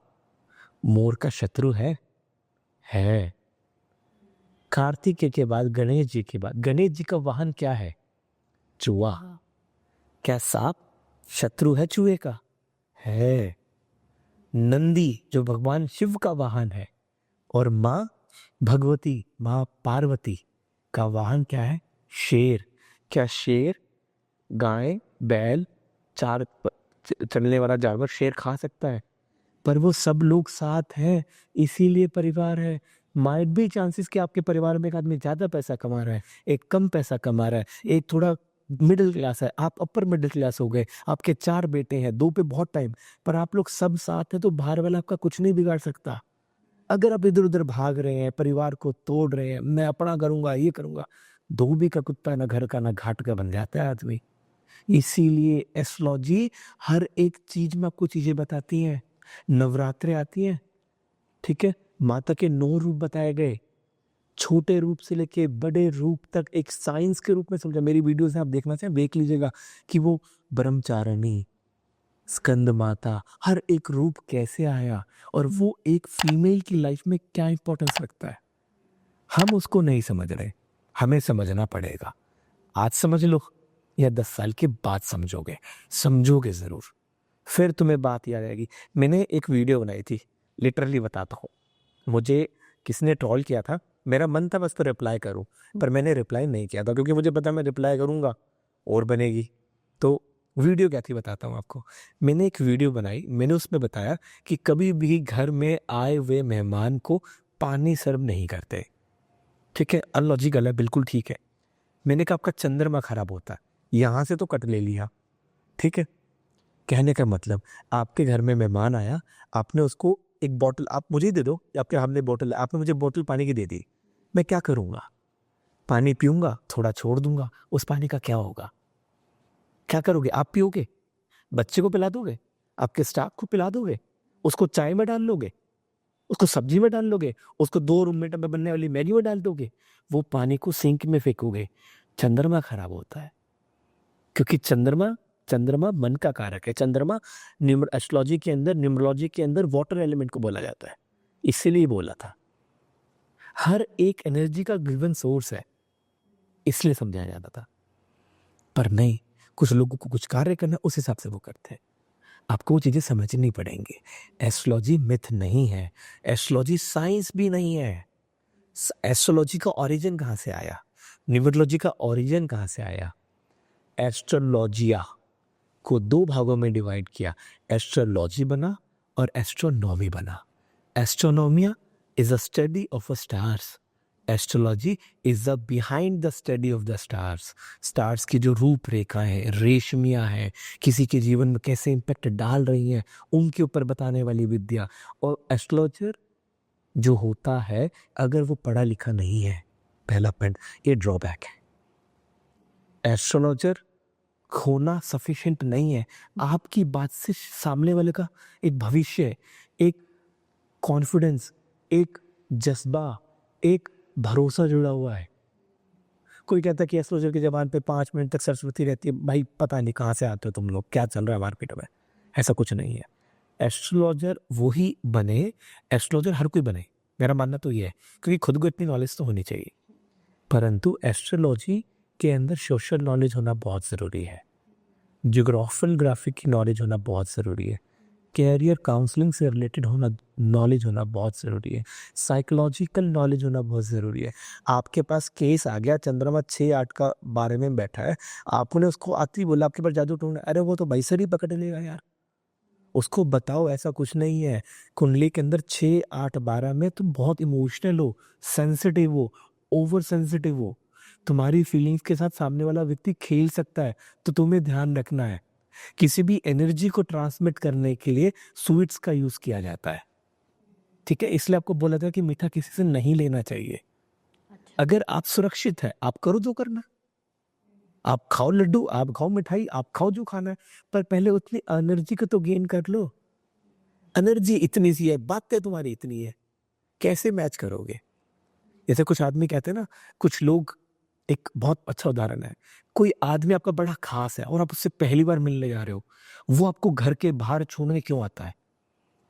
मोर का शत्रु है? है। कार्तिकेय के बाद गणेश जी के बाद गणेश जी का वाहन क्या है? चूहा। क्या सांप शत्रु है चूहे का? है। नंदी जो भगवान शिव का वाहन है, और माँ भगवती, माँ पार्वती का वाहन क्या है? शेर। क्या शेर, गाय, बैल, चार चलने वाला जानवर शेर खा सकता है? पर वो सब लोग साथ हैं, इसीलिए परिवार है। माइट भी चांसेस कि आपके परिवार में एक आदमी ज्यादा पैसा कमा रहा है, एक कम पैसा कमा रहा है, एक थोड़ा मिडिल क्लास है, आप अपर मिडिल क्लास हो गए, आपके 4 बेटे हैं, 2 पे बहुत टाइम, पर आप लोग सब साथ हैं, तो बाहर वाला आपका कुछ नहीं बिगाड़ सकता। अगर आप इधर उधर भाग रहे हैं, परिवार को तोड़ रहे हैं, मैं अपना करूंगा, ये करूंगा, धोबी का कुत्ता ना घर का ना घाट का बन जाता है आदमी। इसीलिए एस्ट्रोलॉजी हर एक चीज में आपको चीजें बताती है। नवरात्रे आती है, ठीक है, माता के 9 रूप बताए गए, छोटे रूप से लेके बड़े रूप तक एक साइंस के रूप में समझा। मेरी वीडियोस में आप देखना चाहें देख लीजिएगा कि वो ब्रह्मचारिणी, स्कंद माता, हर एक रूप कैसे आया और वो एक फीमेल की लाइफ में क्या इंपॉर्टेंस रखता है। हम उसको नहीं समझ रहे, हमें समझना पड़ेगा। आज समझ लो या 10 साल के बाद समझोगे, समझोगे जरूर, फिर तुम्हें बात याद आएगी। मैंने एक वीडियो बनाई थी, लिटरली बताता हूँ, मुझे किसने ट्रोल किया था, मेरा मन था बस तो रिप्लाई करूं, पर मैंने रिप्लाई नहीं किया था, क्योंकि मुझे पता मैं रिप्लाई करूंगा और बनेगी। तो वीडियो क्या थी बताता हूँ आपको। मैंने एक वीडियो बनाई, मैंने उसमें बताया कि कभी भी घर में आए हुए मेहमान को पानी सर्व नहीं करते, ठीक है, अनलॉजिकल है, बिल्कुल ठीक है। मैंने कहा आपका चंद्रमा खराब होता है, यहाँ से तो कट ले लिया, ठीक है। कहने का मतलब, आपके घर में मेहमान आया, आपने उसको एक बोतल, आप मुझे दे दो, आपके सामने बोतल, आपने मुझे बोतल पानी की दे दी, मैं क्या करूँगा? पानी पीऊँगा, थोड़ा छोड़ दूंगा, उस पानी का क्या होगा? क्या करोगे? आप पियोगे, बच्चे को पिला दोगे, आपके स्टाफ को पिला दोगे, उसको चाय में डाल लोगे, उसको सब्जी में डाल लोगे, उसको 2 मिनट में बनने वाली मैगी में डाल दोगे, वो पानी को सिंक में फेंकोगे। चंद्रमा खराब होता है, क्योंकि चंद्रमा मन का कारक है। चंद्रमा एस्ट्रोलॉजी के अंदर, न्यूमरोलॉजी के अंदर वाटर एलिमेंट को बोला जाता है, इसीलिए बोला था। हर एक एनर्जी का गिवन सोर्स है, इसलिए समझाया जाता था। पर नहीं, कुछ लोगों को कुछ कार्य करना, उस हिसाब से वो करते हैं। आपको वो चीजें समझनी पड़ेंगी। एस्ट्रोलॉजी मिथ नहीं है, एस्ट्रोलॉजी साइंस भी नहीं है। एस्ट्रोलॉजी का ओरिजिन कहाँ से आया? न्यूमरोलॉजी का ओरिजिन कहाँ से आया? एस्ट्रोलॉजिया को 2 भागों में डिवाइड किया, एस्ट्रोलॉजी बना और एस्ट्रोनॉमी बना। एस्ट्रोनोमिया is a study of a stars, astrology is the behind the study of the stars. Stars की जो रूपरेखाएं हैं, रेशमियां हैं, किसी के जीवन में कैसे इम्पैक्ट डाल रही हैं, उनके ऊपर बताने वाली विद्या। और एस्ट्रोलॉजर जो होता है, अगर वो पढ़ा लिखा नहीं है, पहला पॉइंट, ये ड्रॉबैक है। एस्ट्रोलॉजर खोना सफिशिएंट नहीं है। आपकी बात से सामने वाले का एक भविष्य, एक कॉन्फिडेंस, एक जज्बा, एक भरोसा जुड़ा हुआ है। कोई कहता है कि एस्ट्रोलॉजर की जबान पे 5 मिनट तक सरस्वती रहती है, भाई पता नहीं कहाँ से आते हो तुम लोग, क्या चल रहा है मार्केट में, ऐसा कुछ नहीं है। एस्ट्रोलॉजर वही बने, एस्ट्रोलॉजर हर कोई बने, मेरा मानना तो ये है, क्योंकि खुद को इतनी नॉलेज तो होनी चाहिए, परंतु एस्ट्रोलॉजी के अंदर सोशल नॉलेज होना बहुत ज़रूरी है। जियोग्राफिकल ग्राफिक की नॉलेज होना बहुत ज़रूरी है। कैरियर काउंसलिंग से रिलेटेड होना नॉलेज होना बहुत ज़रूरी है। साइकोलॉजिकल नॉलेज होना बहुत ज़रूरी है। आपके पास केस आ गया, चंद्रमा 6-8 का बारे में बैठा है, आपने उसको आते ही बोला आपके पास जादू टूना, अरे वो तो बाइसर ही पकड़ लेगा यार। उसको बताओ ऐसा कुछ नहीं है। कुंडली के अंदर 6, 8, 12 में तुम बहुत इमोशनल हो, सेंसिटिव हो, ओवर सेंसिटिव हो। तुम्हारी फीलिंग्स के साथ सामने वाला व्यक्ति खेल सकता है, तो तुम्हें ध्यान रखना है। किसी भी एनर्जी को ट्रांसमिट करने के लिए स्वीट्स का यूज किया जाता है, ठीक है? इसलिए आपको बोला था कि मीठा किसी से नहीं लेना चाहिए। अगर आप सुरक्षित है, आप करो जो करना। आप खाओ लड्डू, आप खाओ मिठाई, आप खाओ जो खाना है, पर पहले उतनी एनर्जी को तो गेन कर लो। एनर्जी इतनी सी है, बातें तुम्हारी इतनी है, कैसे मैच करोगे? जैसे कुछ आदमी कहते हैं ना, कुछ लोग, एक बहुत अच्छा उदाहरण है, कोई आदमी आपका बड़ा खास है और आप उससे पहली बार मिलने जा रहे हो, वो आपको घर के बाहर छोड़ने क्यों आता है?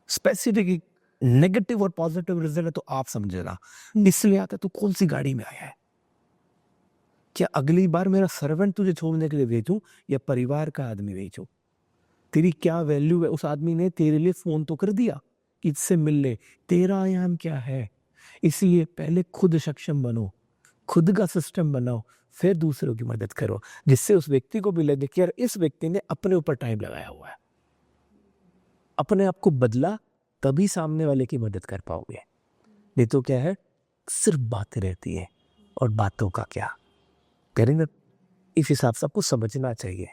स्पेसिफिक नेगेटिव और पॉजिटिव रिजल्ट है तो आप समझेगा, इसलिए आता है। तो कौन सी गाड़ी में आया है? क्या अगली बार मेरा सर्वेंट तुझे छोड़ने के लिए भेजूं या परिवार का आदमी भेजूं? तेरी क्या वैल्यू है? उस आदमी ने तेरे लिए फोन तो कर दिया कि इससे मिल ले, तेरा आयाम क्या है? इसलिए पहले खुद सक्षम बनो, खुद का सिस्टम बनाओ, फिर दूसरों की मदद करो, जिससे उस व्यक्ति को भी लगे कि यार इस व्यक्ति ने अपने ऊपर टाइम लगाया हुआ है, अपने आप को बदला, तभी सामने वाले की मदद कर पाओगे। नहीं तो क्या है, सिर्फ बातें रहती है और बातों का क्या करेंगे। इस हिसाब से आपको समझना चाहिए।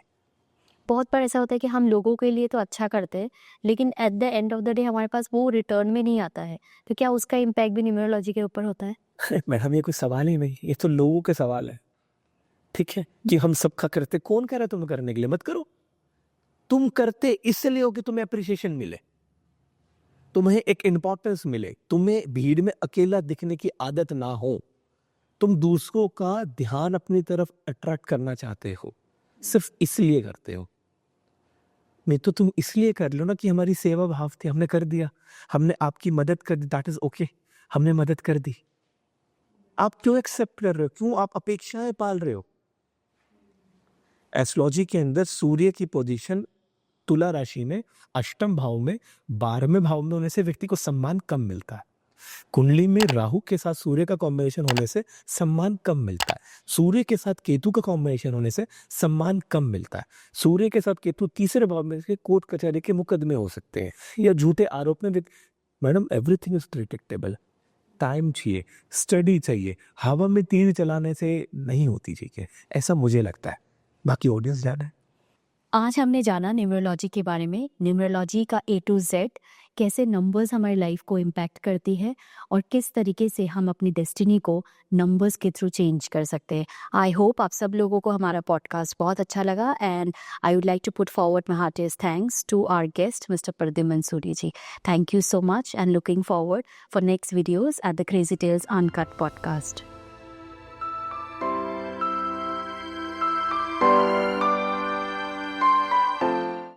बहुत बार ऐसा होता है कि हम लोगों के लिए तो अच्छा करते हैं, लेकिन at the end of the day हमारे पास वो रिटर्न में नहीं आता है। तो क्या उसका इम्पैक्ट भी न्यूमरोलॉजी के ऊपर होता है? मैडम ये कोई सवाल ही नहीं, ये तो लोगों के सवाल है, ठीक है? कि हम सबका करते, कौन कह रहा है तुम करने के लिए? मत करो। तुम करते इसलिए हो कि तुम्हें अप्रिसिएशन मिले, तुम्हें एक इंपॉर्टेंस मिले, तुम्हें भीड़ में अकेला दिखने की आदत ना हो, तुम दूसरों का ध्यान अपनी तरफ अट्रैक्ट करना चाहते हो, सिर्फ इसलिए करते हो। नहीं तो तुम इसलिए कर लो ना कि हमारी सेवा भाव थी, हमने कर दिया, हमने आपकी मदद कर दी, दैट इज ओके, हमने मदद कर दी। आप क्यों एक्सेप्ट कर रहे हो? क्यों आप अपेक्षाएं पाल रहे हो? एस्ट्रोलॉजी के अंदर सूर्य की पोजीशन तुला राशि में, अष्टम भाव में, 12वें भाव में होने से व्यक्ति को सम्मान कम मिलता है। कुंडली में राहु के साथ सूर्य का कॉम्बिनेशन होने से सम्मान कम मिलता है। सूर्य के साथ केतु का कॉम्बिनेशन होने से सम्मान कम मिलता है। सूर्य के साथ केतु तीसरे भाव में से कोर्ट कचहरी के मुकदमे हो सकते हैं या झूठे आरोप में। Madam everything is predictable. Time चाहिए, स्टडी चाहिए, हवा में तीर चलाने से नहीं होती चीजें, ऐसा मुझे लगता है। बाकी ऑडियंस जाना है। आज हमने जाना न्यूमरोलॉजी के बारे में, न्यूमरोलॉजी का A to Z, कैसे नंबर्स हमारी लाइफ को इम्पैक्ट करती है और किस तरीके से हम अपनी डेस्टिनी को नंबर्स के थ्रू चेंज कर सकते हैं। आई होप आप सब लोगों को हमारा पॉडकास्ट बहुत अच्छा लगा, and I would like to put forward my heartiest thanks to our guest mister Pradyuman Suri ji. Thank you so much and looking forward for next videos at the crazy tales uncut podcast.